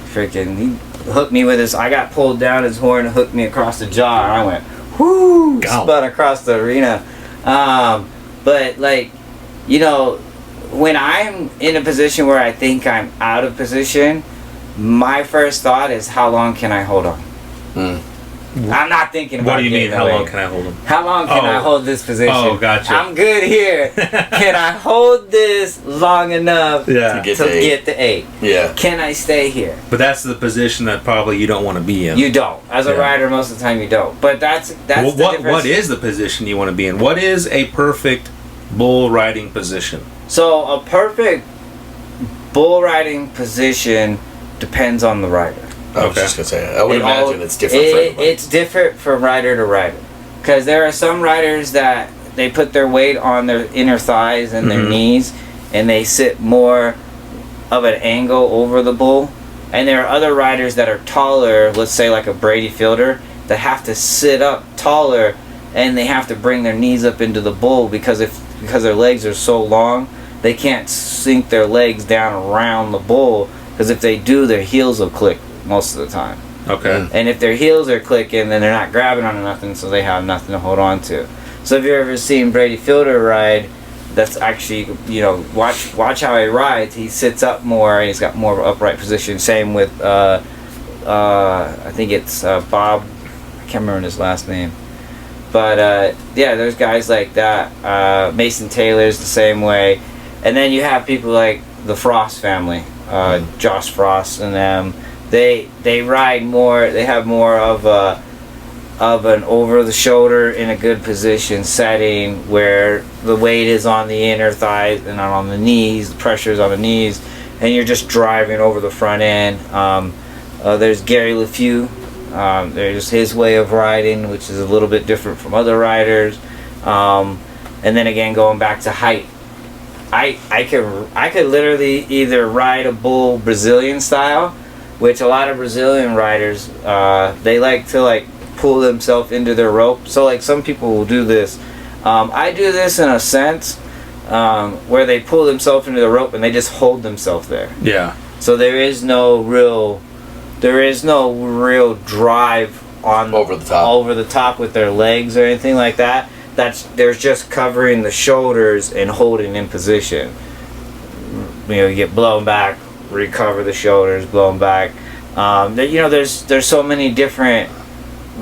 Freaking, he hooked me with I got pulled down his horn and hooked me across the jaw, and I went, whoo, spun across the arena. But like, when I'm in a position where I think I'm out of position, my first thought is, how long can I hold on? I'm not thinking about what do you mean, away. how long can I hold them? How long can I hold this position? Oh, gotcha. I'm good here. Can I hold this long enough to get the 8? Yeah. Can I stay here? But that's the position that probably you don't want to be in. You don't. As a rider, most of the time you don't. But that's well, the difference. What is the position you want to be in? What is a perfect bull riding position? So a perfect bull riding position depends on the rider. I was just going to say, I would imagine it's different for everybody. It's different from rider to rider. Because there are some riders that they put their weight on their inner thighs and their knees, and they sit more of an angle over the bull. And there are other riders that are taller, let's say like a Brady Fielder, that have to sit up taller, and they have to bring their knees up into the bull because their legs are so long, they can't sink their legs down around the bull, because if they do, their heels will click most of the time. Okay. And if their heels are clicking, then they're not grabbing onto nothing, so they have nothing to hold on to. So if you've ever seen Brady Fielder ride, that's actually, watch how he rides. He sits up more, and he's got more of an upright position. Same with, I think it's Bob, I can't remember his last name. But, there's guys like that. Mason Taylor's the same way. And then you have people like the Frost family, Josh Frost and them. They ride more, they have more of of an over the shoulder in a good position setting where the weight is on the inner thighs and not on the knees, the pressure is on the knees, and you're just driving over the front end. There's Gary LeFew. There's his way of riding, which is a little bit different from other riders. And then again, going back to height, I could literally either ride a bull Brazilian style, which a lot of Brazilian riders they like to pull themselves into their rope. So some people will do this. I do this in a sense where they pull themselves into the rope and they just hold themselves there. Yeah. So there is no real drive on over the top with their legs or anything like that. There's just covering the shoulders and holding in position. You get blown back, recover the shoulders, blown back. There's so many different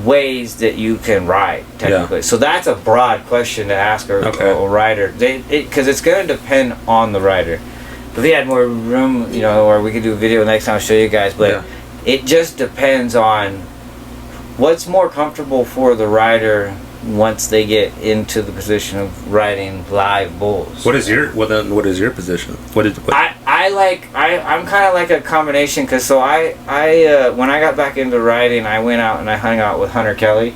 ways that you can ride technically. So that's a broad question to ask a rider, because it's going to depend on the rider. If we had more room, or we could do a video next time, I'll show you guys. But it just depends on what's more comfortable for the rider once they get into the position of riding live bulls. What is your position? I'm kind of like a combination, because I when I got back into riding, I went out and I hung out with Hunter Kelly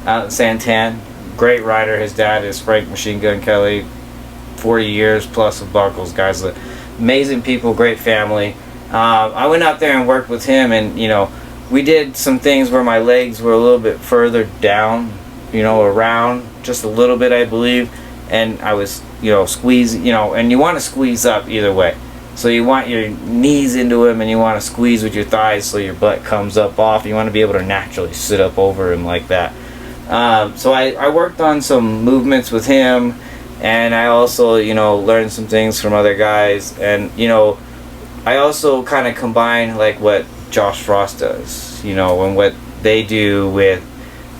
out in Santan. Great rider. His dad is Frank Machine Gun Kelly, 40 years plus of buckles. Guys, amazing people, great family. I went out there and worked with him, and we did some things where my legs were a little bit further down, around just a little bit, I believe, and I was squeezing, and you want to squeeze up either way. So you want your knees into him, and you want to squeeze with your thighs so your butt comes up off. You want to be able to naturally sit up over him like that. So I worked on some movements with him, and I also learned some things from other guys, and I also kind of combine what Josh Frost does, and what they do with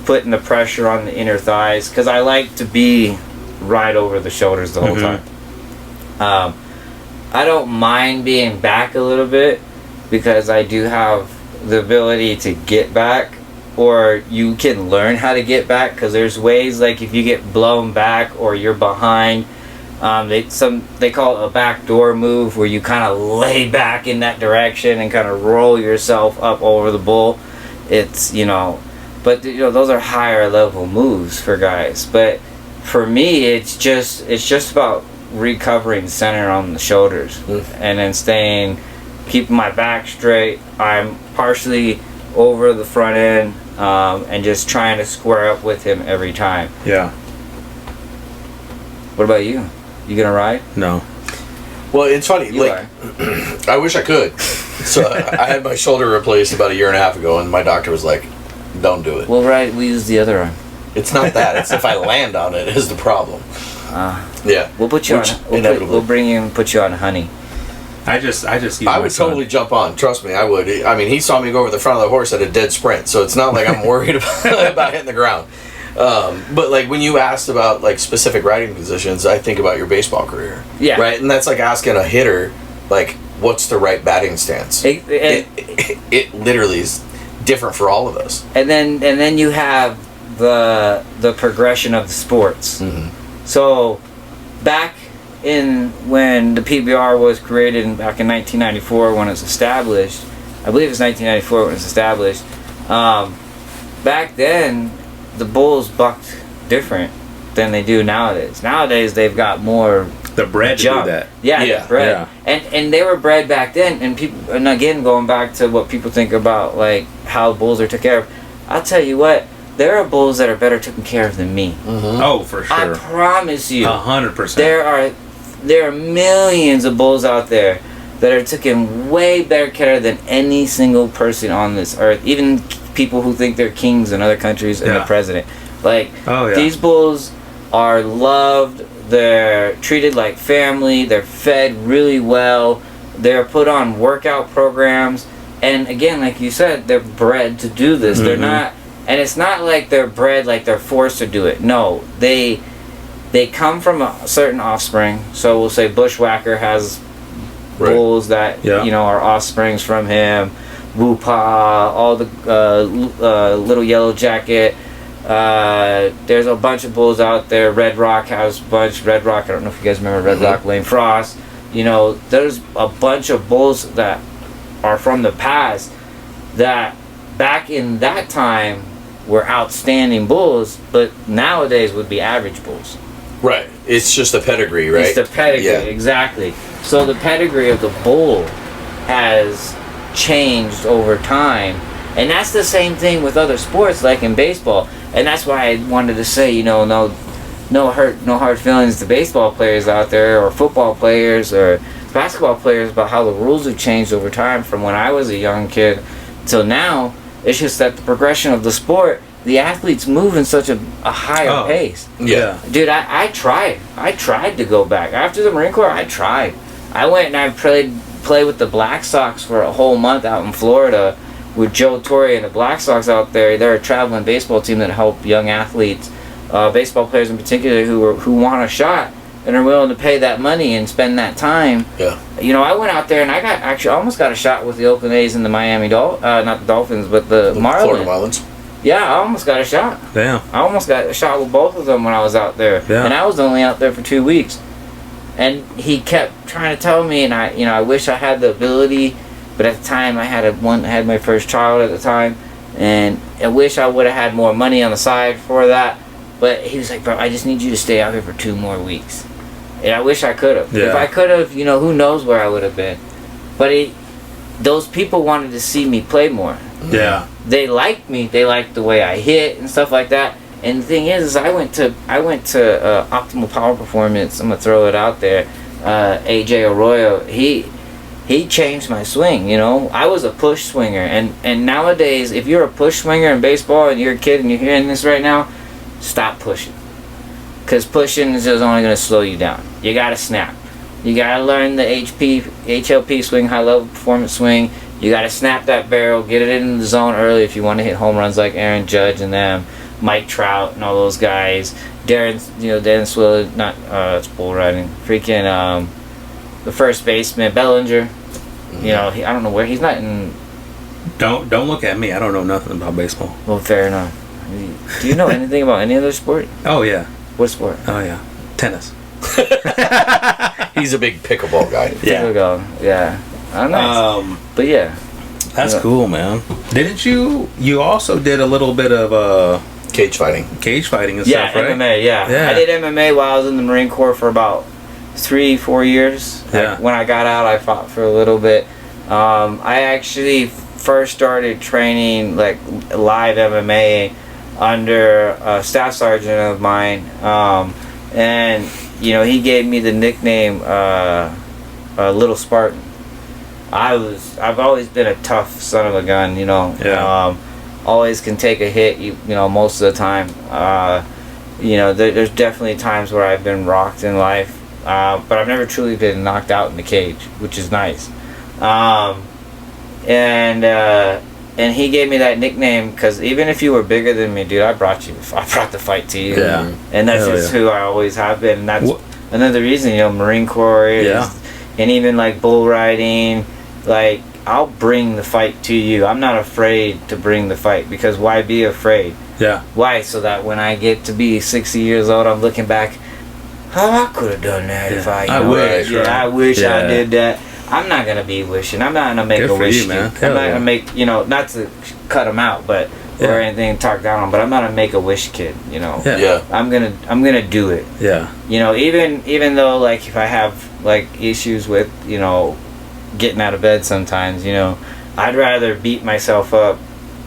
putting the pressure on the inner thighs, because I like to be right over the shoulders the whole time. I don't mind being back a little bit, because I do have the ability to get back, or you can learn how to get back, because there's ways, if you get blown back or you're behind, they call it a backdoor move, where you kind of lay back in that direction and kind of roll yourself up over the bull. It's but those are higher level moves for guys. But for me, it's just about recovering center on the shoulders, and then keeping my back straight. I'm partially over the front end, and just trying to square up with him every time. Yeah. What about you? You gonna ride? No. Well, it's funny. I wish I could. So I had my shoulder replaced about a year and a half ago, and my doctor was like, "Don't do it." Well, right. We use the other arm. It's not that. It's if I land on it is the problem. Yeah. We'll put you on. We'll bring you and put you on honey. I would totally jump on. Trust me, I would. I mean, he saw me go over the front of the horse at a dead sprint, so it's not like I'm worried about hitting the ground. But when you asked about specific riding positions, I think about your baseball career. Yeah. Right, and that's like asking a hitter what's the right batting stance. It literally is different for all of us. And then you have the progression of the sports. Mm-hmm. So back when the PBR was created back in 1994, when it was established, I believe it's 1994 when it was established. Back then, the bulls bucked different than they do nowadays. Nowadays, they've got more. They're bred jump. to do that. Yeah, they're bred. Yeah. And they were bred back then. And again, going back to what people think about how bulls are taken care of, I'll tell you what. There are bulls that are better taken care of than me. Mm-hmm. Oh, for sure. I promise you. 100%. There are millions of bulls out there that are taken way better care than any single person on this earth. Even people who think they're kings in other countries and the president. These bulls are loved. They're treated like family. They're fed really well. They're put on workout programs. And again, like you said, they're bred to do this. Mm-hmm. They're not... And it's not like they're bred like they're forced to do it. No, they come from a certain offspring. So we'll say Bushwhacker has bulls that are offsprings from him. Woo-Pa, all the Little Yellow Jacket. There's a bunch of bulls out there. Red Rock has a bunch. Red Rock, I don't know if you guys remember Red Rock, Lane Frost. You know, there's a bunch of bulls that are from the past that back in that time were outstanding bulls, but nowadays would be average bulls. Right. It's just the pedigree, right? It's the pedigree, exactly. So the pedigree of the bull has changed over time. And that's the same thing with other sports, like in baseball. And that's why I wanted to say, you know, no hard feelings to baseball players out there, or football players, or basketball players, about how the rules have changed over time from when I was a young kid till now. It's just that the progression of the sport, the athletes move in such a higher pace. Yeah. Dude, I tried to go back. After the Marine Corps, I tried. I went and I played with the Black Sox for a whole month out in Florida with Joe Torre and the Black Sox out there. They're a traveling baseball team that help young athletes, baseball players in particular, who want a shot and are willing to pay that money and spend that time. Yeah. You know, I went out there and I almost got a shot with the Oakland A's and the Miami not the Dolphins, but the Marlins. Florida Marlins. Yeah, I almost got a shot. Damn. I almost got a shot with both of them when I was out there. Yeah. And I was only out there for 2 weeks. And he kept trying to tell me, and I wish I had the ability, but at the time I had my first child at the time, and I wish I would have had more money on the side for that. But he was like, bro, I just need you to stay out here for 2 more weeks. And I wish I could have. Yeah. If I could have, you know, who knows where I would have been. But those people wanted to see me play more. Yeah. They liked me. They liked the way I hit and stuff like that. And the thing is I went to Optimal Power Performance. I'm gonna throw it out there. AJ Arroyo. He changed my swing. You know, I was a push swinger, and nowadays, if you're a push swinger in baseball and you're a kid and you're hearing this right now, stop pushing. Because pushing is just only gonna slow you down. You gotta snap. You gotta learn the HLP swing, high level performance swing. You gotta snap that barrel, get it in the zone early if you want to hit home runs like Aaron Judge and them, Mike Trout and all those guys. Dan Swiller, it's bull riding. Freaking the first baseman, Bellinger. You know, I don't know where he's not in. Don't look at me. I don't know nothing about baseball. Well, fair enough. Do you know anything about any other sport? Oh yeah. What sport? Oh yeah. Tennis. He's a big pickleball guy. Yeah. Oh, nice. But yeah. That's cool, man. Didn't you? You also did a little bit of cage fighting and stuff, right? MMA. Yeah. I did MMA while I was in the Marine Corps for about 3-4 years. Yeah. When I got out, I fought for a little bit. I actually first started training like live MMA under a staff sergeant of mine, and you know, he gave me the nickname Little Spartan. I've always been a tough son of a gun, you know. Yeah. Always can take a hit, you know, most of the time. You know, there's definitely times where I've been rocked in life, but I've never truly been knocked out in the cage, which is nice. And he gave me that nickname because even if you were bigger than me, dude, I brought the fight to you. Yeah. And that's just who I always have been. And that's another reason, you know, Marine Corps and even like bull riding, like I'll bring the fight to you. I'm not afraid to bring the fight because why be afraid? Yeah. Why? So that when I get to be 60 years old, I'm looking back, I could have done that if I wish I did that. I'm not gonna be wishing. I'm not gonna make a wish. Man. I'm not gonna make, you know, not to cut them out, but or anything talk down on. But I'm not gonna make a wish kid. You know. Yeah. I'm gonna do it. Yeah. You know, even though like if I have like issues with, you know, getting out of bed sometimes, you know, I'd rather beat myself up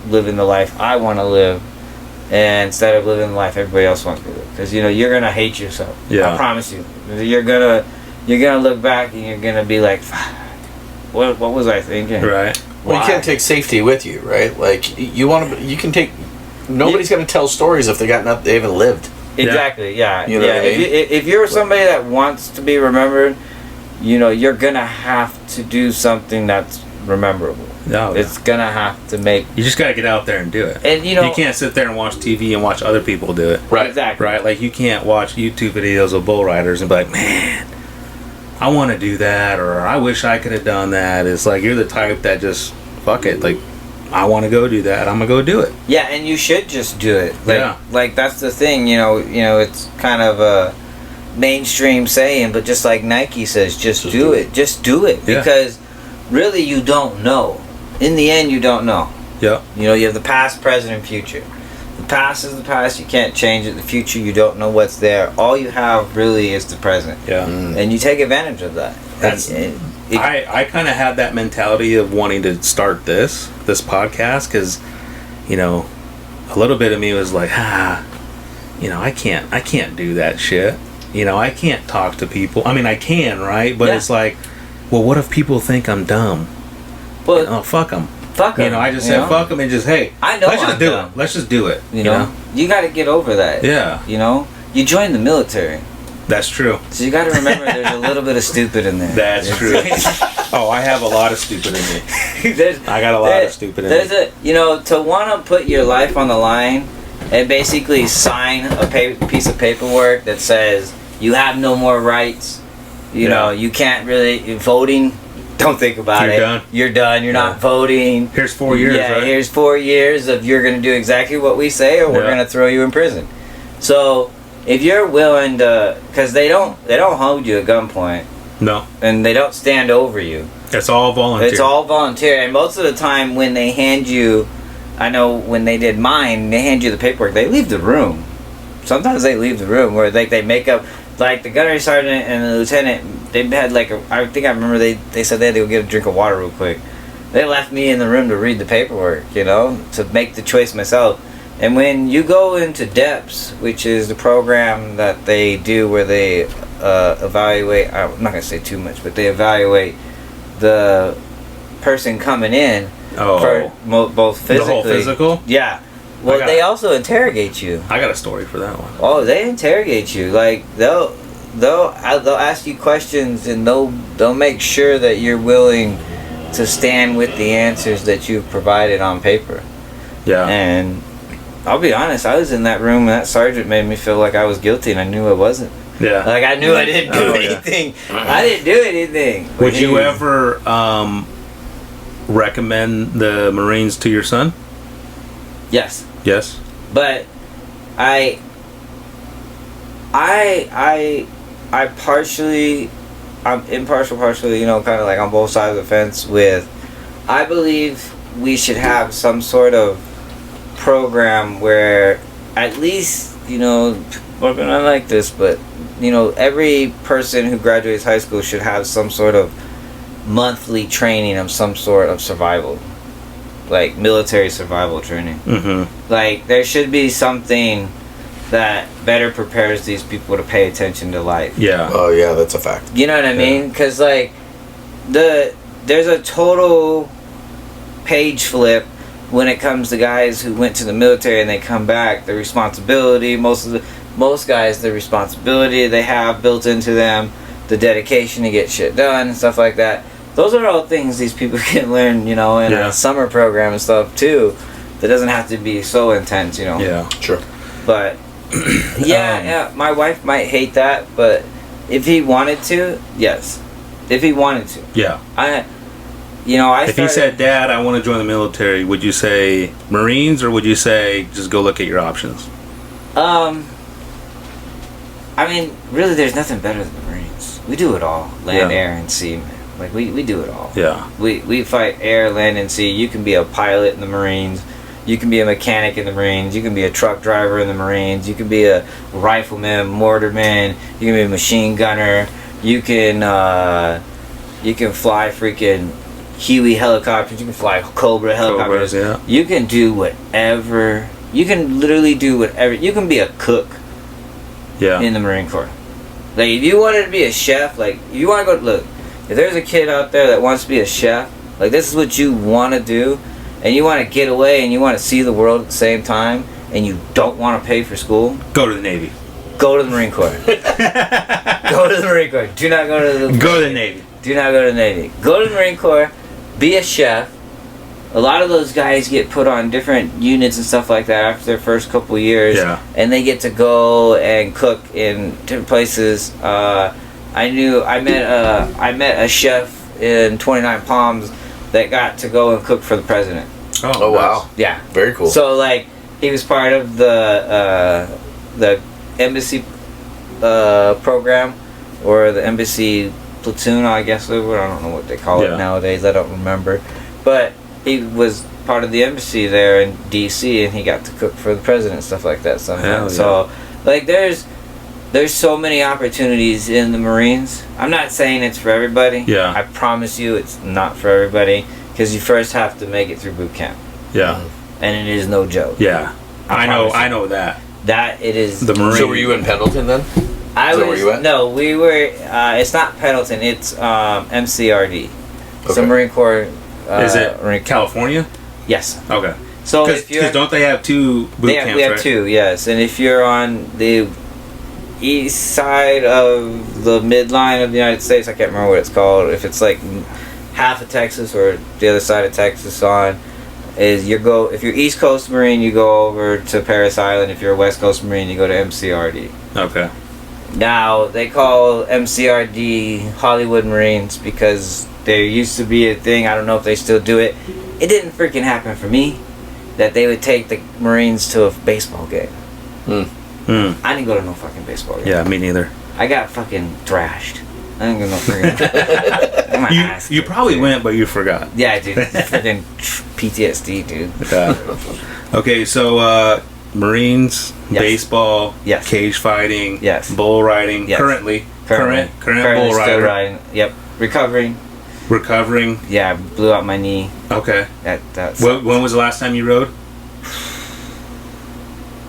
living the life I want to live, and instead of living the life everybody else wants to live. Because you know you're gonna hate yourself. Yeah. I promise you. You're gonna look back and you're gonna be like, what was I thinking? Right. Well, you can't take safety with you, right? Like you can take. Nobody's gonna tell stories if they haven't lived. Exactly. Yeah. You know what I mean? If you're somebody that wants to be remembered, you know you're gonna have to do something that's rememberable. No. It's gonna have to make. You just gotta get out there and do it. And you know you can't sit there and watch TV and watch other people do it. Right. Exactly. Right. Like you can't watch YouTube videos of bull riders and be like, man, I want to do that, or I wish I could have done that. It's like you're the type that just fuck it. Like I want to go do that. I'm gonna go do it. Yeah, and you should just do it. Like, Yeah. like that's the thing. You know, it's kind of a mainstream saying, but just like Nike says, just do it. Just do it, Yeah. because really you don't know. In the end, you don't know. Yep. You know, you have the past, present, and future. The past is the past. You can't change it. The future, you don't know what's there. All you have really is the present. Yeah. And you take advantage of that. That's- I kind of had that mentality of wanting to start this podcast because, you know, a little bit of me was like, you know, I can't do that shit. You know, I can't talk to people. I mean, I can, right? But it's like, well, what if people think I'm dumb? Well, Oh, fuck them. fuck 'em, You know, I just said fuck them and just, hey, I know let's just I'm do dumb. it. Let's just do it. You know, you got to get over that. Yeah, You know, you joined the military, that's true. so you got to remember there's a little bit of stupid in there. That's true. Oh, I have a lot of stupid in me. There's- I got a lot of stupid in There's me. a, you know, to want to put your life on the line and basically sign a piece of paperwork that says you have no more rights. You know, you can't really voting. Don't think about You're it. done. You're done. You're not voting. Here's 4 years, Yeah, right? here's 4 years of you're gonna do exactly what we say, or we're Yeah. gonna throw you in prison. So if you're willing to, because they don't hold you at gunpoint No, and they don't stand over you. it's all volunteer. It's all volunteer, and most of the time when they hand you, I know when they did mine, they hand you the paperwork, they leave the room. Sometimes they leave the room where they make up, like the gunnery sergeant and the lieutenant, they had like I think I remember they said they had to go get a drink of water real quick. They left me in the room to read the paperwork, you know, to make the choice myself. And when you go into DEPS, which is the program that they do where they evaluate, I'm not going to say too much, but they evaluate the person coming in for both physically. The whole physical? Yeah. Well, they also interrogate you. I got a story for that one. Oh, they interrogate you. Like they'll ask you questions, and they'll make sure that you're willing to stand with the answers that you've provided on paper. Yeah. And I'll be honest, I was in that room and that sergeant made me feel like I was guilty, and I knew I wasn't. Yeah. Like I knew I didn't do anything. I didn't do anything. Would you ever recommend the Marines to your son? Yes. Yes. But I partially, I'm impartial, partially, you know, kind of like on both sides of the fence with, I believe we should have some sort of program where at least, you know, well, I like this, but, you know, every person who graduates high school should have some sort of monthly training of some sort of survival. Like military survival training. Mm-hmm. Like there should be something that better prepares these people to pay attention to life. Yeah. Oh yeah, that's a fact. You know what I mean? Because like there's a total page flip when it comes to guys who went to the military and they come back. The responsibility, most guys, the responsibility they have built into them, the dedication to get shit done and stuff like that. Those are all things these people can learn, you know, in a summer program and stuff too. That doesn't have to be so intense, you know. Yeah. Sure. But yeah, my wife might hate that, but if he wanted to, yes. If he wanted to. Yeah. If he said, "Dad, I want to join the military," would you say Marines or would you say just go look at your options? I mean, really, there's nothing better than the Marines. We do it all, land, air, and sea, man. Like we do it all. Yeah. We fight air, land, and sea. You can be a pilot in the Marines. You can be a mechanic in the Marines. You can be a truck driver in the Marines. You can be a rifleman, mortarman. You can be a machine gunner. You can fly freaking Huey helicopters. You can fly Cobra helicopters. Cobras, yeah. You can do whatever. You can literally do whatever. You can be a cook Yeah. in the Marine Corps. Like if you wanted to be a chef, like if you want to go look, if there's a kid out there that wants to be a chef, like this is what you want to do, and you want to get away and you want to see the world at the same time, and you don't want to pay for school, Go to the Navy. go to the Marine Corps. Go to the Marine Corps. Do not go to the Go to the Navy. Do not go to the Navy. Go to the Marine Corps. Be a chef. A lot of those guys get put on different units and stuff like that after their first couple of years, Yeah. and they get to go and cook in different places. I met a chef in 29 Palms that got to go and cook for the president. Oh wow. Yeah. Very cool. So like he was part of the embassy program, or the embassy platoon, I guess. I don't know what they call it nowadays. I don't remember. But he was part of the embassy there in D.C. and he got to cook for the president and stuff like that somehow. So like there's so many opportunities in the Marines. I'm not saying it's for everybody. Yeah. I promise you it's not for everybody, because you first have to make it through boot camp. Yeah. And it is no joke. Yeah. I know that. That it is. The Marine. So were you in Pendleton then? Where you at? No, we were. It's not Pendleton. It's MCRD. Okay. So Marine Corps. Is it California? Yes. Okay. So because don't they have two boot camps? We have right? two. Yes, and if you're on the east side of the midline of the United States, I can't remember what it's called. If it's like half of Texas or the other side of Texas if you're East Coast Marine, you go over to Parris Island. If you're a West Coast Marine, you go to MCRD. Okay. Now they call MCRD Hollywood Marines because there used to be a thing. I don't know if they still do it. It didn't freaking happen for me that they would take the Marines to a baseball game. I didn't go to no fucking baseball game. Yeah, me neither. I got fucking thrashed. I didn't go no freaking. You probably went, but you forgot. Yeah, dude. Freaking PTSD, dude. Yeah. Okay, so Marines, baseball, cage fighting, bull riding. Currently bull still rider. Yep. Recovering. Yeah, I blew out my knee. Okay. That's. When was the last time you rode?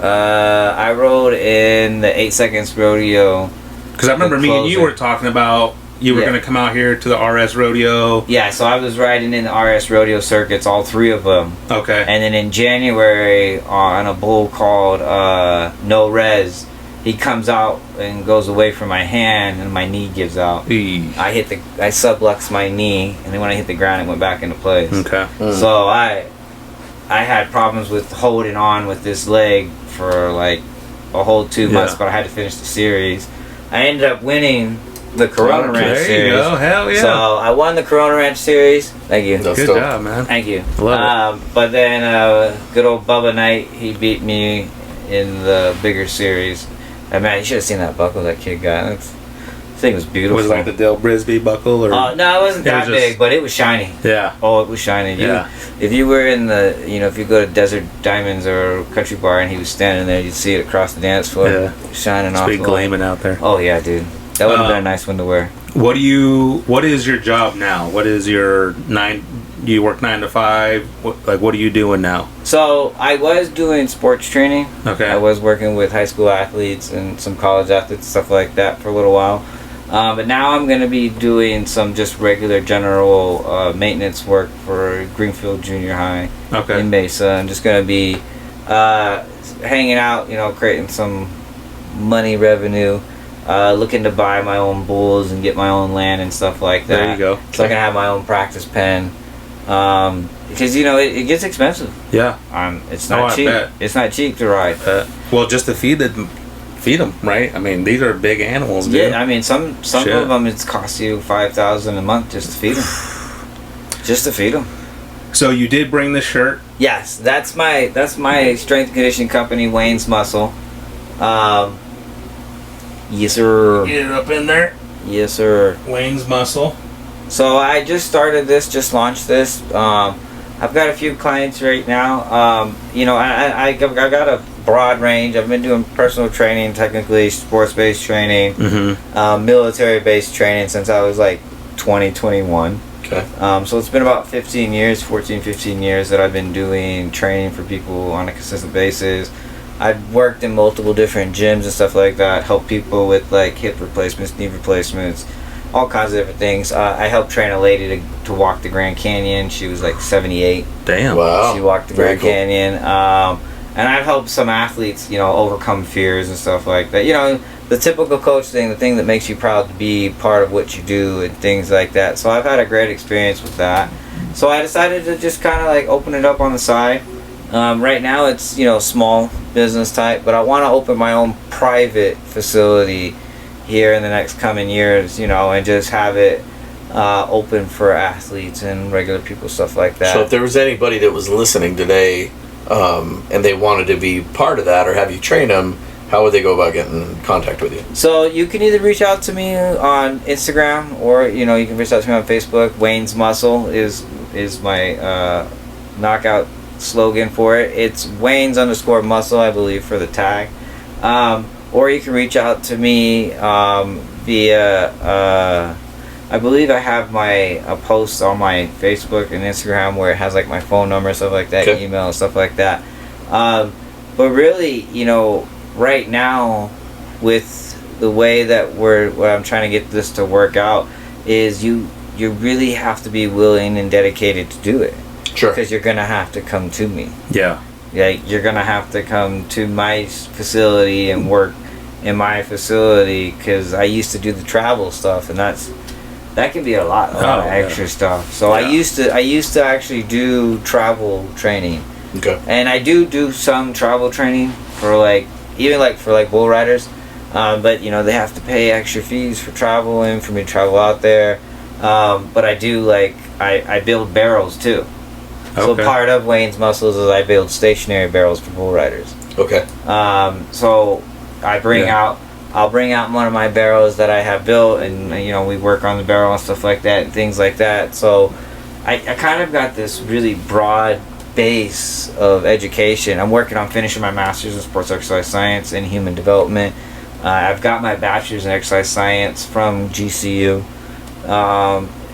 I rode in the 8 Seconds Rodeo. Because I remember me and you were talking about you were going to come out here to the RS Rodeo. Yeah, so I was riding in the RS Rodeo circuits, all three of them. Okay. And then in January, on a bull called No Res, he comes out and goes away from my hand, and my knee gives out. I sublux my knee, and then when I hit the ground, it went back into place. Okay. So I had problems with holding on with this leg for like a whole 2 months, but I had to finish the series. I ended up winning the Corona Ranch series. There you go. Hell yeah. So I won the Corona Ranch series. Thank you. Good job, man. Thank you. Love it. But then good old Bubba Knight, he beat me in the bigger series. And man, you should have seen that buckle that kid got. That thing was beautiful. Was it like the Dale Brisby buckle? Or? No, it wasn't that big, but it was shiny. Yeah. Oh, it was shiny. If you were in if you go to Desert Diamonds or Country Bar and he was standing there, you'd see it across the dance floor. Yeah. Shining off. It's big gleaming out there. Oh, yeah, dude. That would have been a nice one to wear. What is your job now? What is your do you work 9 to 5? What are you doing now? So I was doing sports training. Okay. I was working with high school athletes and some college athletes, stuff like that for a little while. But now I'm going to be doing some just regular general maintenance work for Greenfield Junior High in Mesa. I'm just going to be hanging out, creating some money revenue. Looking to buy my own bulls and get my own land and stuff like that. There you go. So I can have my own practice pen. Because it gets expensive. Yeah. It's not cheap. It's not cheap to ride. Well, just to feed them, right? I mean, these are big animals, dude. Yeah, I mean, some of them it's cost you $5,000 a month just to feed them. Just to feed them. So you did bring the shirt. Yes, that's my strength and conditioning company, Wayne's Muscle. Yes, sir. Get it up in there. Yes, sir. Wayne's Muscle. So I just launched this. I've got a few clients right now. I got a broad range. I've been doing personal training, technically sports-based training, military-based training since I was like 21. Okay. So it's been about 15 years that I've been doing training for people on a consistent basis. I've worked in multiple different gyms and stuff like that, helped people with like hip replacements, knee replacements, all kinds of different things. I helped train a lady to walk the Grand Canyon. She was like 78. Damn. Wow. She walked the Grand Canyon. And I've helped some athletes, overcome fears and stuff like that. The typical coach thing, the thing that makes you proud to be part of what you do and things like that. So I've had a great experience with that. So I decided to just kind of like open it up on the side. Right now it's, small business type, but I want to open my own private facility here in the next coming years, and just have it open for athletes and regular people, stuff like that. So if there was anybody that was listening today, and they wanted to be part of that or have you train them, how would they go about getting in contact with you? So you can either reach out to me on Instagram, or you can reach out to me on Facebook. Wayne's Muscle is my knockout slogan for it. It's Wayne's_muscle, I believe, for the tag. Or you can reach out to me via I believe I have a post on my Facebook and Instagram where it has like my phone number and stuff like that, Okay. email and stuff like that. But really, right now, with the way that what I'm trying to get this to work out, is you really have to be willing and dedicated to do it. Sure. Because you're gonna have to come to me. Yeah. Like, you're gonna have to come to my facility and work in my facility, because I used to do the travel stuff, and that can be a lot of extra stuff. So I used to actually do travel training. Okay. And I do some travel training for for bull riders, but they have to pay extra fees for traveling, for me to travel out there. But I do I build barrels too. So Okay. part of Wayne's Muscles is I build stationary barrels for bull riders. Okay. So I'll bring out one of my barrels that I have built, and we work on the barrel and stuff like that and things like that. So I kind of got this really broad base of education. I'm working on finishing my master's in sports exercise science and human development. I've got my bachelor's in exercise science from GCU.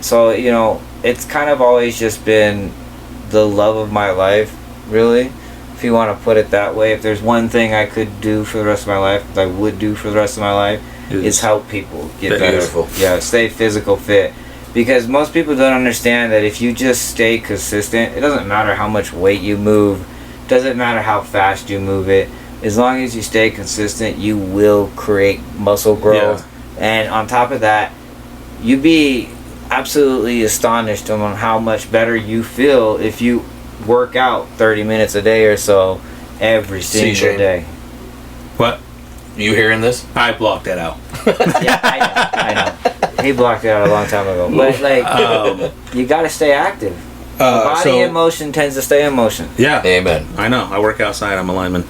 So it's kind of always just been the love of my life, really, if you want to put it that way. If there's one thing I could do for the rest of my life, that I would do for the rest of my life, is help people get better. Beautiful. Yeah, stay physical fit. Because most people don't understand that if you just stay consistent, it doesn't matter how much weight you move, doesn't matter how fast you move it. As long as you stay consistent, you will create muscle growth. And on top of that, you'd be absolutely astonished on how much better you feel if you work out 30 minutes a day or so every single Shane. day. What? You hearing this? I blocked that out. Yeah, I know. He blocked it out a long time ago. But you gotta stay active. The body in motion tends to stay in motion. Yeah. Amen. I know. I work outside. I'm a lineman.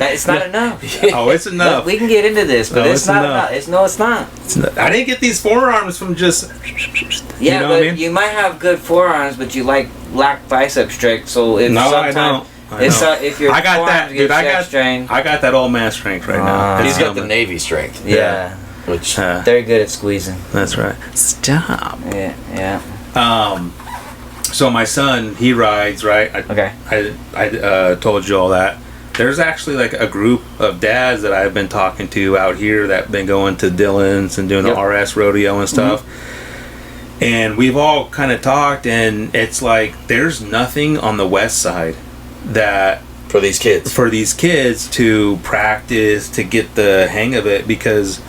It's not enough. Oh, it's enough. Look, we can get into this, but No, it's it's not enough. enough. It's not. I didn't get these forearms from just. Yeah, you know but what I mean? you might have good forearms, but you lack bicep strength. So if No, I sometimes don't. if your I got forearms that, get dude. stretched strained, I got that old man strength right now. He's It's got the coming. Navy strength. yeah, Which they're good at squeezing. That's right. Stop. Yeah. So my son, he rides, right? Okay. I told you all that. There's actually like a group of dads that I've been talking to out here that been going to Dillon's and doing Yep. the RS rodeo and stuff. And we've all kind of talked, and it's like there's nothing on the west side that for these kids. to practice, to get the hang of it, because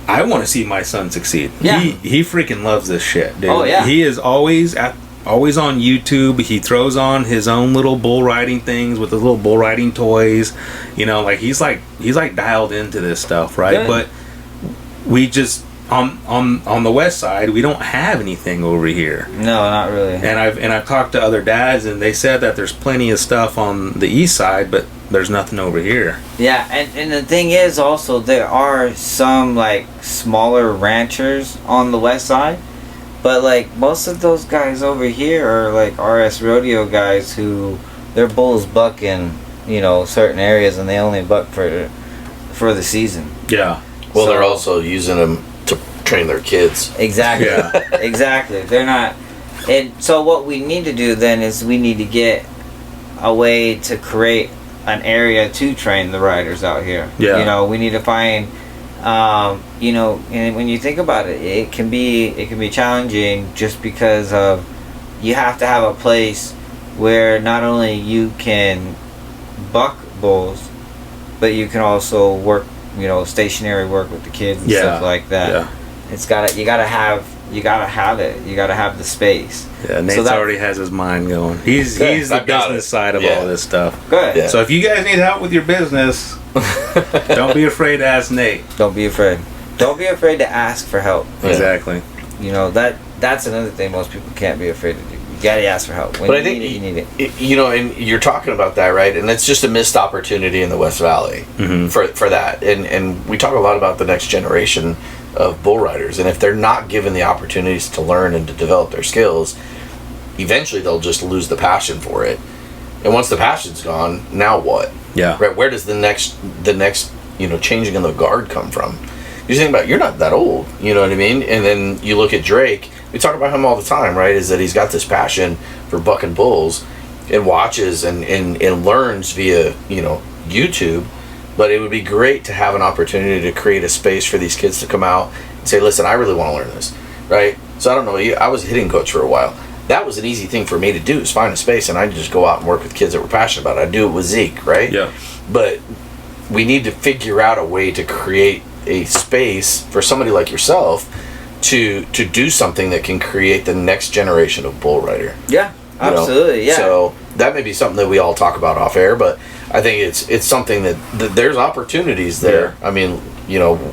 I want to see my son succeed. Yeah. He freaking loves this shit, dude. Oh, yeah. He is always on YouTube. He throws on his own little bull riding things with his little bull riding toys. He's like dialed into this stuff, right? Good. But we just on the west side, we don't have anything over here. No, not really. And I've talked to other dads, and they said that there's plenty of stuff on the east side, but there's nothing over here. Yeah, and the thing is also there are some smaller ranchers on the west side, but most of those guys over here are RS rodeo guys who their bulls buck in certain areas, and they only buck for the season. Yeah. Well, So- they're also using them to train their kids. Exactly. Yeah. Exactly. They're not. And so what we need to do then is we need to get a way to create an area to train the riders out here. Yeah. We need to find, and when you think about it, it can be challenging just because of you have to have a place where not only you can buck bulls, but you can also work, stationary work with the kids and stuff like that. Yeah. You gotta have it. You gotta have the space. Yeah, Nate's already has his mind going. He's the I've got business it. side of Yeah. all this stuff. Good. Yeah. So if you guys need help with your business, don't be afraid to ask Nate. Don't be afraid. Don't be afraid to ask for help. Exactly. You know, that's another thing most people can't be afraid to do. You gotta ask for help. When But you I think need it, you need it. you know, and you're talking about that, right? And it's just a missed opportunity in the West Valley for that. And we talk a lot about the next generation of bull riders, and if they're not given the opportunities to learn and to develop their skills, eventually they'll just lose the passion for it. And once the passion's gone, now what? Yeah. Right? Where does the next changing in the guard come from? You think about, you're not that old, you know what I mean? And then you look at Drake. We talk about him all the time, right? Is that he's got this passion for bucking bulls and watches and learns via, YouTube. But it would be great to have an opportunity to create a space for these kids to come out and say, listen, I really want to learn this, right? So I don't know, I was a hitting coach for a while. That was an easy thing for me to do, is find a space and I'd just go out and work with kids that were passionate about it. I'd do it with Zeke, right? Yeah. But we need to figure out a way to create a space for somebody like yourself to do something that can create the next generation of bull rider. Yeah, absolutely. Yeah. So that may be something that we all talk about off air, but I think it's something that there's opportunities there. Yeah. I mean,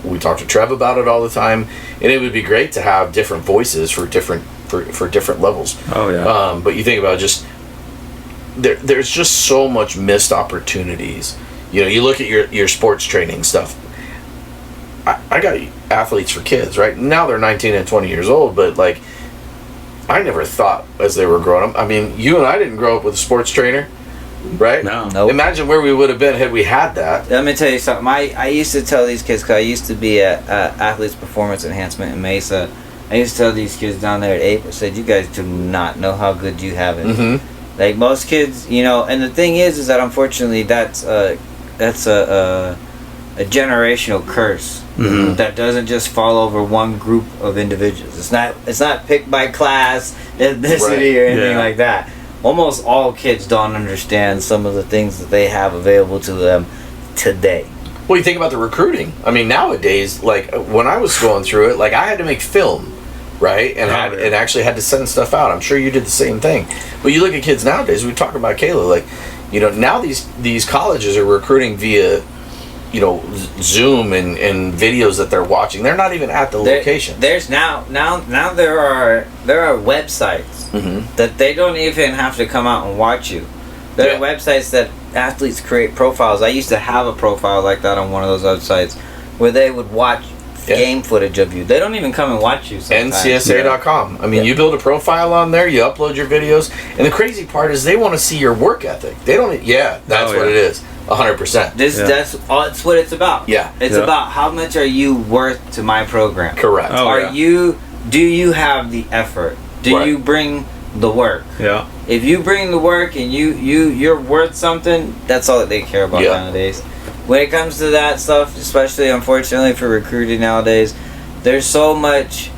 we talk to Trev about it all the time, and it would be great to have different voices for different levels. Oh yeah. But you think about just there's just so much missed opportunities. You look at your sports training stuff. I got athletes for kids, right? Now they're 19 and 20 years old, but like, I never thought as they were growing up. I mean, you and I didn't grow up with a sports trainer, right? No. Nope. Imagine where we would have been had we had that. Let me tell you something. I used to tell these kids, because I used to be at Athletes Performance Enhancement in Mesa. I used to tell these kids down there at 8, I said, you guys do not know how good you have it. Mm-hmm. Like most kids, and the thing is that unfortunately that's a generational curse that doesn't just fall over one group of individuals. It's not picked by class, ethnicity, or anything like that. Almost all kids don't understand some of the things that they have available to them today. Well, you think about the recruiting. I mean, nowadays, like when I was going through it, like I had to make film, right? And and actually had to send stuff out. I'm sure you did the same thing. But you look at kids nowadays. We talk about Kayla, like now these colleges are recruiting via Zoom and videos that they're watching. They're not even at the location. There's now there are websites that they don't even have to come out and watch you. There are websites that athletes create profiles. I used to have a profile like that on one of those websites where they would watch game footage of you. They don't even come and watch you sometimes. NCSA.com. I mean, you build a profile on there, you upload your videos, and the crazy part is they want to see your work ethic. They don't. That's what it is. 100%. That's what it's about. Yeah. It's about how much are you worth to my program. Correct. Do you have the effort? Do you bring the work? Yeah. If you bring the work and you're worth something, that's all that they care about nowadays. When it comes to that stuff, especially unfortunately for recruiting nowadays, there's so much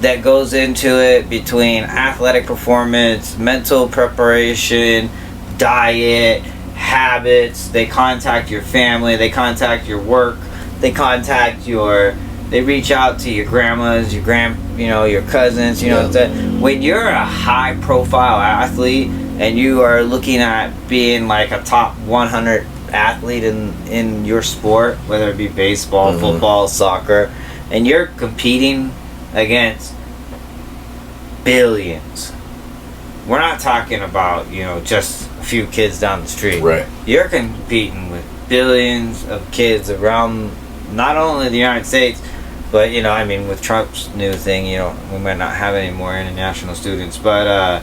that goes into it between athletic performance, mental preparation, diet, habits. They contact your family, they contact your work, they reach out to your grandmas, your cousins, when you're a high profile athlete and you are looking at being like a top 100 athlete in your sport, whether it be baseball, football, soccer, and you're competing against billions. We're not talking about, just a few kids down the street. Right. You're competing with billions of kids around not only the United States, but, with Trump's new thing, we might not have any more international students, but,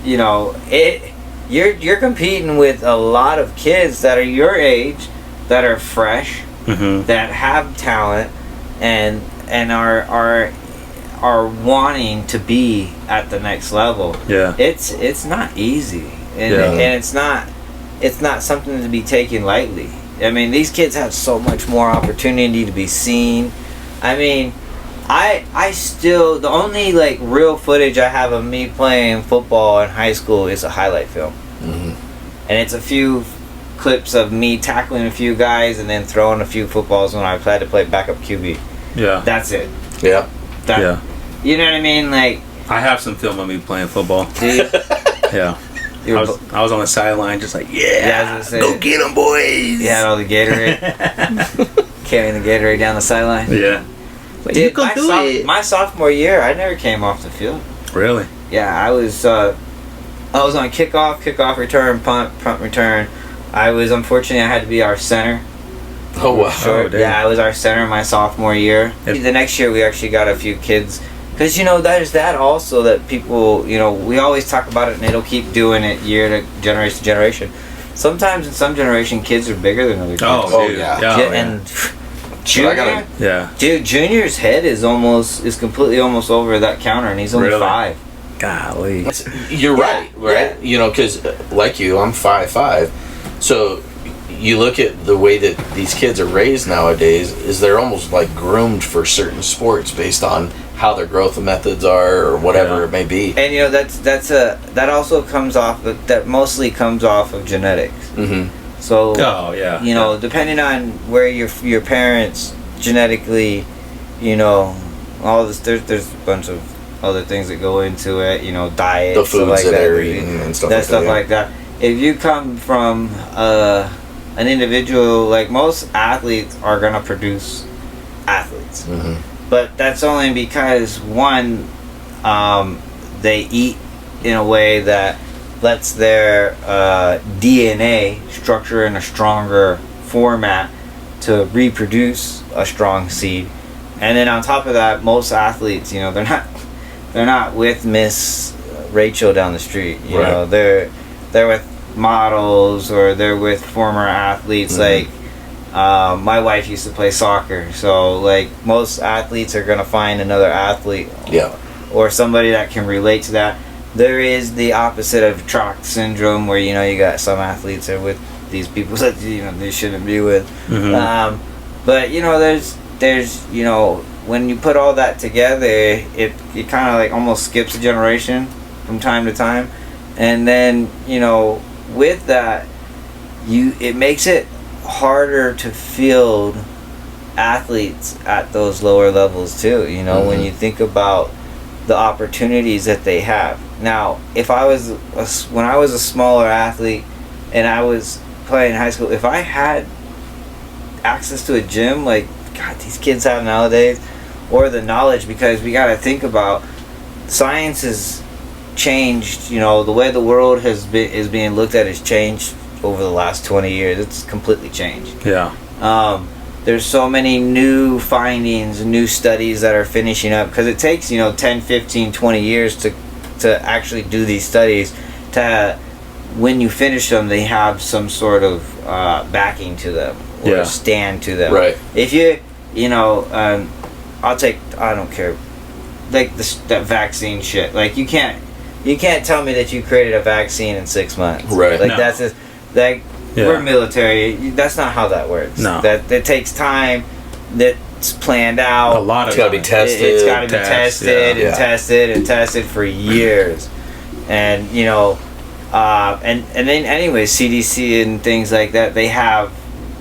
you're competing with a lot of kids that are your age, that are fresh, that have talent, and are wanting to be at the next level. Yeah. It's not easy, and it's not something to be taken lightly. I mean, these kids have so much more opportunity to be seen. I mean, I still, the only like real footage I have of me playing football in high school is a highlight film, and it's a few clips of me tackling a few guys and then throwing a few footballs when I had to play backup QB. Yeah. That's it. Yeah. You know what I mean? Like, I have some film of me playing football. dude, Yeah. I was on the sideline just like, I was gonna say, Go get them, boys. you had all the Gatorade. Carrying the Gatorade down the sideline. Yeah. But you can do it. My sophomore year, I never came off the field. Really? Yeah, I was on kickoff return, punt return. Unfortunately, I had to be our center. Oh wow. Sure. Yeah, I was our center my sophomore year. The next year, we actually got a few kids. Because, there's that also that people, we always talk about it and it'll keep doing it year to generation. Sometimes in some generation, kids are bigger than other kids. Oh, dude. yeah. And Junior, Yeah. dude, Junior's head is completely almost over that counter and he's only Really? 5. Golly. You're right, right? Because like you, I'm 5'5", so you look at the way that these kids are raised nowadays, is they're almost like groomed for certain sports based on how their growth methods are or whatever it may be. And that also comes off that mostly comes off of genetics. Mm-hmm. So depending on where your parents genetically, all this there's a bunch of other things that go into it, diet, The foods like that that, they're eating and stuff like that. like that. If you come from an individual, like most athletes are gonna produce athletes, but that's only because one, they eat in a way that lets their DNA structure in a stronger format to reproduce a strong seed, and then on top of that, most athletes, they're not with Miss Rachel down the street. They're with models or they're with former athletes. Like my wife used to play soccer, so like most athletes are gonna find another athlete, or somebody that can relate to that. There is the opposite of Trock syndrome, where you got some athletes are with these people that they shouldn't be with. But there's when you put all that together, it kind of like almost skips a generation from time to time, and then with that, it makes it harder to field athletes at those lower levels too. When you think about the opportunities that they have. Now, when I was a smaller athlete and I was playing in high school, if I had access to a gym like God these kids have nowadays, or the knowledge, because we got to think about science has changed. The way the world is being looked at has changed over the last 20 years. It's completely changed. Yeah. There's so many new findings, new studies that are finishing up, because it takes 10, 15, 20 years to actually do these studies. When you finish them, they have some sort of backing to them or stand to them. Right. If I don't care, like that vaccine shit. Like you can't tell me that you created a vaccine in 6 months. Right. Like No. that's just like we're military. That's not how that works. No. That takes time. That's planned out. A lot of It's got to be time. tested. It's got to be tested yeah. and tested and tested for years, and and then anyway, CDC and things like that, they have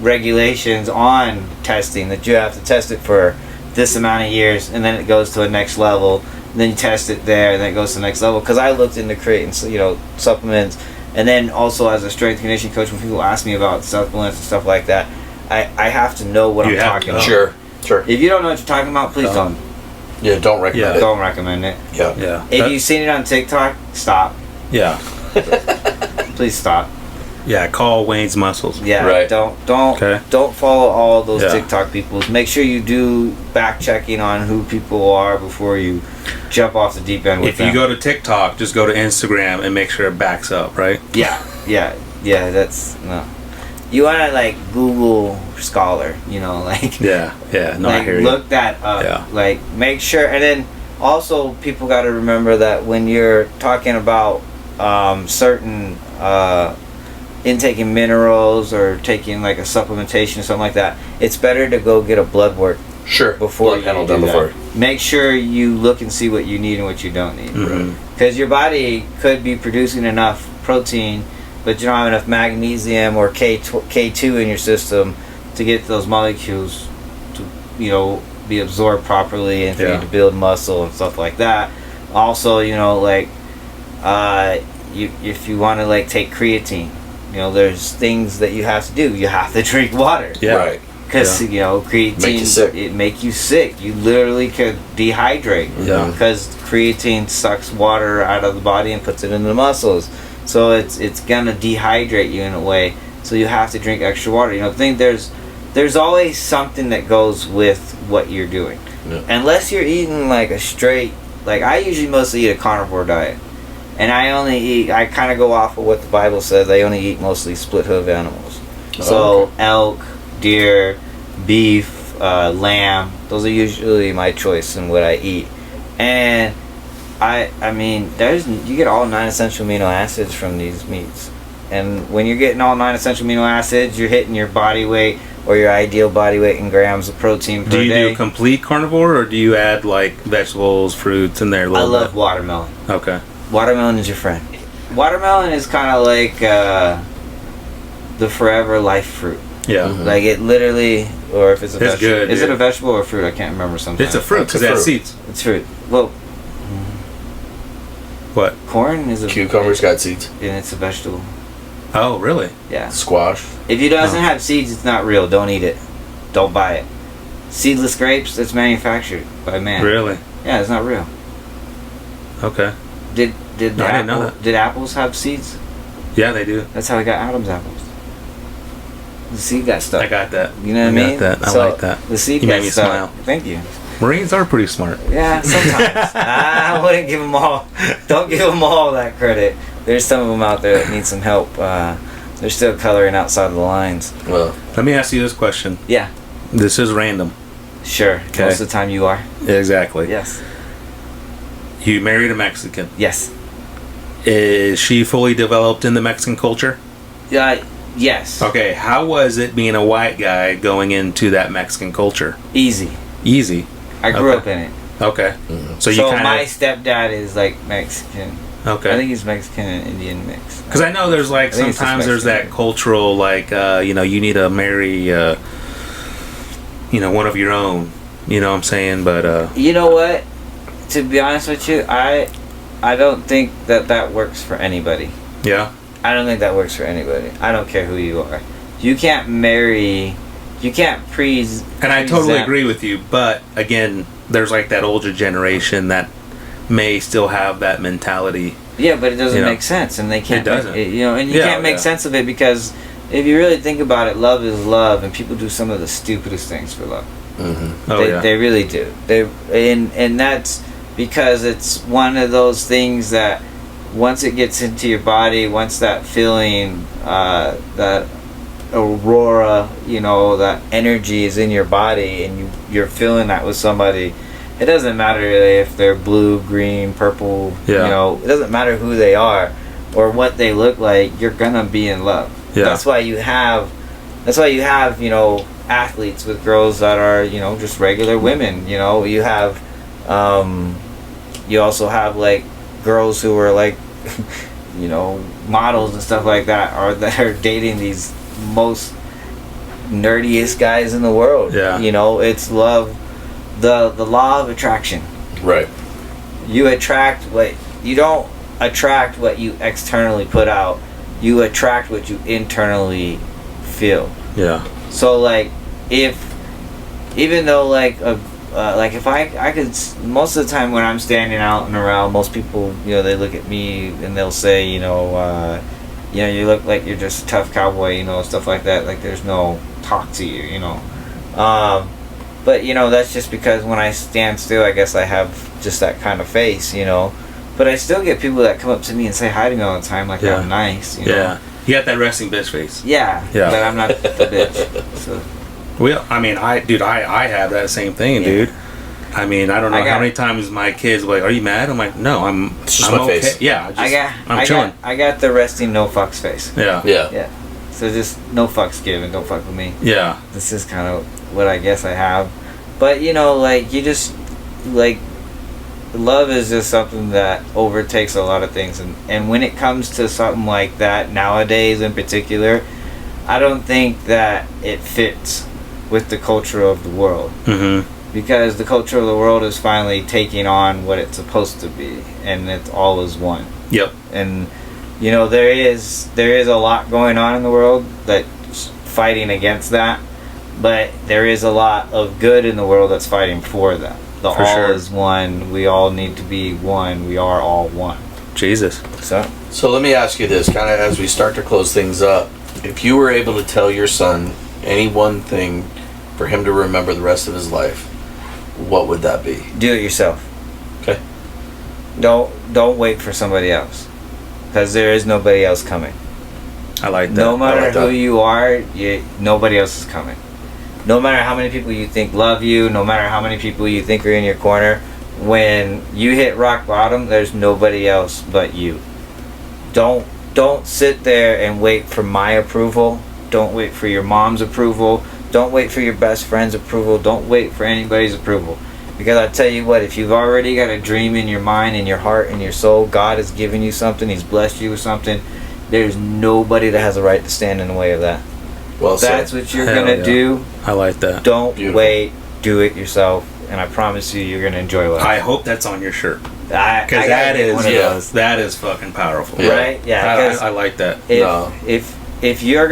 regulations on testing that you have to test it for this amount of years, and then it goes to a next level. And then you test it there, and then it goes to the next level. Because I looked into creating supplements, and then also as a strength and conditioning coach, when people ask me about supplements and stuff like that, I have to know what I'm talking about. Sure. If you don't know what you're talking about, please don't. Yeah, don't recommend it. Don't recommend it. Yeah. Yeah. If you've seen it on TikTok, stop. Yeah. Please stop. Yeah. Call Wayne's muscles. Yeah. Right. Don't follow all those Yeah. TikTok people. Make sure you do back checking on who people are before you jump off the deep end with If them. you go to TikTok, just go to Instagram and make sure it backs up, right? Yeah. That's no. You want to like Google Scholar, like Yeah. No, I like hear you. look that up. Yeah. Like make sure, and then also people got to remember that when you're talking about certain intaking minerals or taking like a supplementation or something like that, it's better to go get a blood work Sure. before Blood you panel do done that. before. Make sure you look and see what you need and what you don't need, Mhm. because your body could be producing enough protein, but you don't have enough magnesium or K2 in your system to get those molecules to be absorbed properly and for you to build muscle and stuff like that. Also, if you want to like take creatine, there's things that you have to do. You have to drink water. Yeah. Right. because you know creatine Make you sick. it make you sick. You literally could dehydrate. Yeah. Because creatine sucks water out of the body and puts it in the muscles, so it's gonna dehydrate you in a way. So you have to drink extra water. You know, there's always something that goes with what you're doing. Yeah. Unless you're eating like a straight, like I usually mostly eat a carnivore diet, and I kind of go off of what the Bible says. I only eat mostly split hoof animals. So elk, deer, beef, lamb. Those are usually my choice in what I eat. And I mean, you get all 9 essential amino acids from these meats. And when you're getting all 9 essential amino acids, you're hitting your body weight or your ideal body weight in grams of protein per day. Do you do complete carnivore, or do you add like vegetables, fruits in there a I little bit? love watermelon. Okay. Watermelon is your friend. Watermelon is kind of like the forever life fruit. Yeah. Like it literally, or if it's a It's vegetable. good, Is it dude. a vegetable or fruit? I can't remember sometimes. It's a fruit It's a because it has fruit. seeds. It's fruit. Well, What? corn is a Cucumbers got seeds. and it's a vegetable. Oh, really? Yeah. Squash. If it doesn't have seeds, it's not real. Don't eat it. Don't buy it. Seedless grapes, it's manufactured by man. Really? Yeah, it's not real. Okay. Did No, I didn't know that. Did apples have seeds? Yeah, they do. That's how I got Adam's apples. The seed got stuck. I got that. You know what I got mean? that. I So, like that. The seed You got made me stuck. smile. Thank you. Marines are pretty smart. Yeah, sometimes. I wouldn't give them all. Don't give them all that credit. There's some of them out there that need some help. They're still coloring outside of the lines. Well, Let me ask you this question. Yeah, This is random. sure. Okay. Most of the time you are. Exactly. Yes. You married a Mexican. Yes. Is she fully developed in the Mexican culture? Yeah. Yes. Okay, how was it being a white guy going into that Mexican culture? Easy. Easy. I grew Okay. up in it. Okay. So you So kind my of stepdad is like Mexican. I okay. think he's Mexican and Indian mix. Because I know there's like I think it's just sometimes there's Mexican. that cultural like you know you need to marry you know one of your own. You know what I'm saying? But You know what? To be honest with you, I don't think that works for anybody. yeah. I don't think that works for anybody. I don't care who you are. You can't marry. You can't And I totally agree with you, but again, there's like that older generation that may still have that mentality. Yeah, but it doesn't You know, make sense, and they can't. it doesn't. You know, and you Yeah, can't make yeah. sense of it because if you really think about it, love is love, and people do some of the stupidest things for love. Oh yeah. They really do. And that's because it's one of those things that once it gets into your body, once that feeling, that aurora, you know, that energy is in your body, and you're feeling that with somebody. It doesn't matter really if they're blue, green, purple. Yeah. You know, it doesn't matter who they are or what they look like. You're gonna be in love. Yeah. That's why you have, you know, athletes with girls that are, you know, just regular women. You know, you have, you also have like girls who are like, you know, models and stuff like that, or that are dating these most nerdiest guys in the world. Yeah. You know, it's love, the law of attraction. right. You attract what you don't attract what you externally put out. You attract what you internally feel. Yeah. So like, even though like if I could most of the time when I'm standing out and around, most people, you know, they look at me and they'll say, you know, you look like you're just a tough cowboy, you know, stuff like that. Like there's no talk to you, you know. But you know, that's just because when I stand still, I guess I have just that kind of face, you know. But I still get people that come up to me and say hi to me all the time, like Yeah. I'm nice, you know. Yeah. You got that resting bitch face. Yeah. Yeah. But I'm not the bitch. So. Well, I mean, I have that same thing, Yeah. dude. I mean, I don't know I got- how many times my kids were like, "Are you mad?" I'm like, "No, I'm. It's just I'm my okay. face. Yeah, I'm chilling. I got the resting no fucks face. Yeah. Yeah. Yeah. So just no fucks given, don't fuck with me. Yeah. This is kind of what I guess I have. But you know, like you just like love is just something that overtakes a lot of things, and when it comes to something like that nowadays in particular, I don't think that it fits with the culture of the world. Mm-hmm. Because the culture of the world is finally taking on what it's supposed to be, and it's all is one. Yep. And you know, there is a lot going on in the world that's fighting against that, but there is a lot of good in the world that's fighting for them. The For all sure. is one. We all need to be one. We are all one. Jesus. So let me ask you this, kind of as we start to close things up. If you were able to tell your son any one thing for him to remember the rest of his life, what would that be? Do it yourself. Okay. Don't wait for somebody else, because there is nobody else coming. I like that. No matter like who that. you are, nobody else is coming. No matter how many people you think love you, no matter how many people you think are in your corner, when you hit rock bottom, there's nobody else but you. Don't sit there and wait for my approval. Don't wait for your mom's approval. Don't wait for your best friend's approval. Don't wait for anybody's approval. Because I tell you what, if you've already got a dream in your mind, in your heart, in your soul, God has given you something, He's blessed you with something, there's nobody that has a right to stand in the way of that. Well That's said. what you're Hell going to yeah. do. I like that. Don't Beautiful. wait. Do it yourself. And I promise you, you're going to enjoy life. I hope that's on your shirt. Because Because that is one of those. that is fucking powerful. Yeah. Right? Yeah. I, 'cause I like that. if you're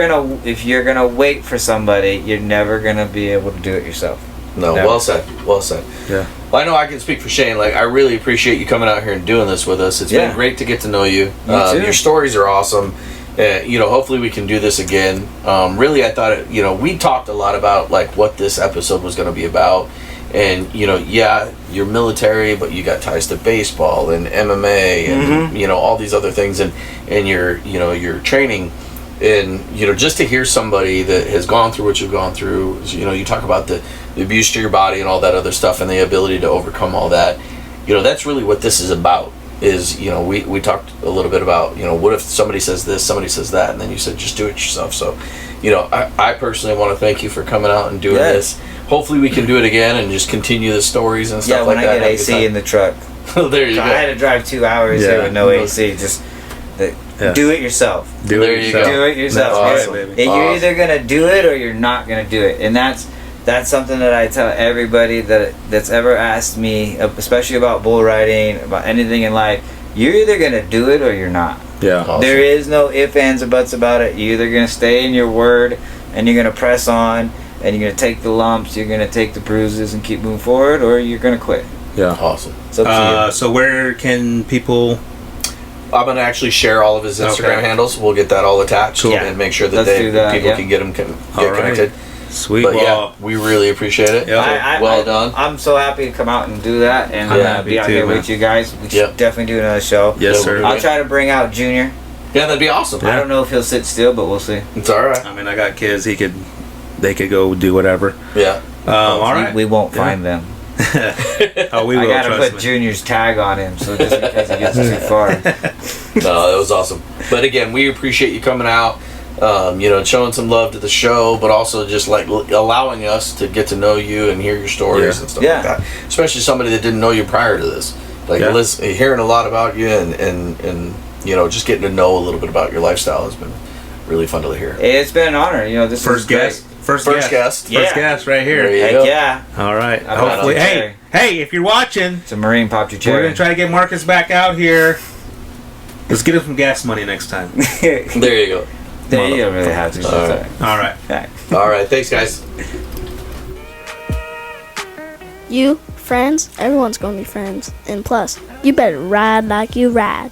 gonna wait for somebody, you're never gonna be able to do it yourself. No, Never. well said. Well said. Yeah. Well, I know I can speak for Shane. Like, I really appreciate you coming out here and doing this with us. It's Yeah. been great to get to know you. You too. Your stories are awesome. Hopefully we can do this again. Really, I thought, we talked a lot about, like, what this episode was going to be about. And, you're military, but you got ties to baseball and MMA and, all these other things. And your training. And, just to hear somebody that has gone through what you've gone through, you talk about the abuse to your body and all that other stuff and the ability to overcome all that. That's really what this is about. Is, we talked a little bit about, what if somebody says this, somebody says that, and then you said just do it yourself. So, I personally want to thank you for coming out and doing this. Hopefully we can do it again and just continue the stories and stuff Yeah, like when that. I get AC in the truck. There you I had go. to drive 2 hours Yeah. here with no AC. Just do it yourself. Do There it you yourself. go. Do it yourself. That's You're- awesome. You're either gonna do it or you're not gonna do it, and that's something that I tell everybody that's ever asked me, especially about bull riding, about anything in life. You're either gonna do it or you're not. Yeah. Awesome. There is no ifs, ands, or buts about it. You're either gonna stay in your word and you're gonna press on and you're gonna take the lumps, you're gonna take the bruises and keep moving forward, or you're gonna quit. Yeah. Awesome. It's up to you. So where can people? I'm going to actually share all of his Instagram Okay. handles. We'll get that all attached Cool. and make sure that Let's do that, people yeah. can get them All right. connected. Sweet. But Well, we really appreciate it. Yeah. Well done. I'm so happy to come out and do that and Yeah, be me out too, here man. with you guys. We should Yep. definitely do another show. yes, Yeah, sir. I'll try to bring out Junior. Yeah, that'd be awesome. I don't know if he'll sit still, but we'll see. It's all right. I mean, I got kids. They could go do whatever. Yeah. All right. We won't Yeah. find them. Oh, we I will. gotta Trust put me. Junior's tag on him, so just because he gets too far. No, that was awesome. But again, we appreciate you coming out, showing some love to the show, but also just like allowing us to get to know you and hear your stories Yeah. and stuff Yeah. like that. Especially somebody that didn't know you prior to this. Like Yeah. hearing a lot about you and just getting to know a little bit about your lifestyle has been really fun to hear. It's been an honor. This is First great. guest. First First guest. guest. Yeah. First guest right There here. you Heck go. yeah. All right. I'm not Hopefully, on hey, cherry. hey, if you're watching, It's a Marine popped your we're cherry. gonna try to get Marcus back out here. Let's get him some gas money next time. There you go. You don't really have to. All right. All right. All right. Thanks, guys. You, friends, everyone's gonna be friends. And plus, you better ride like you ride.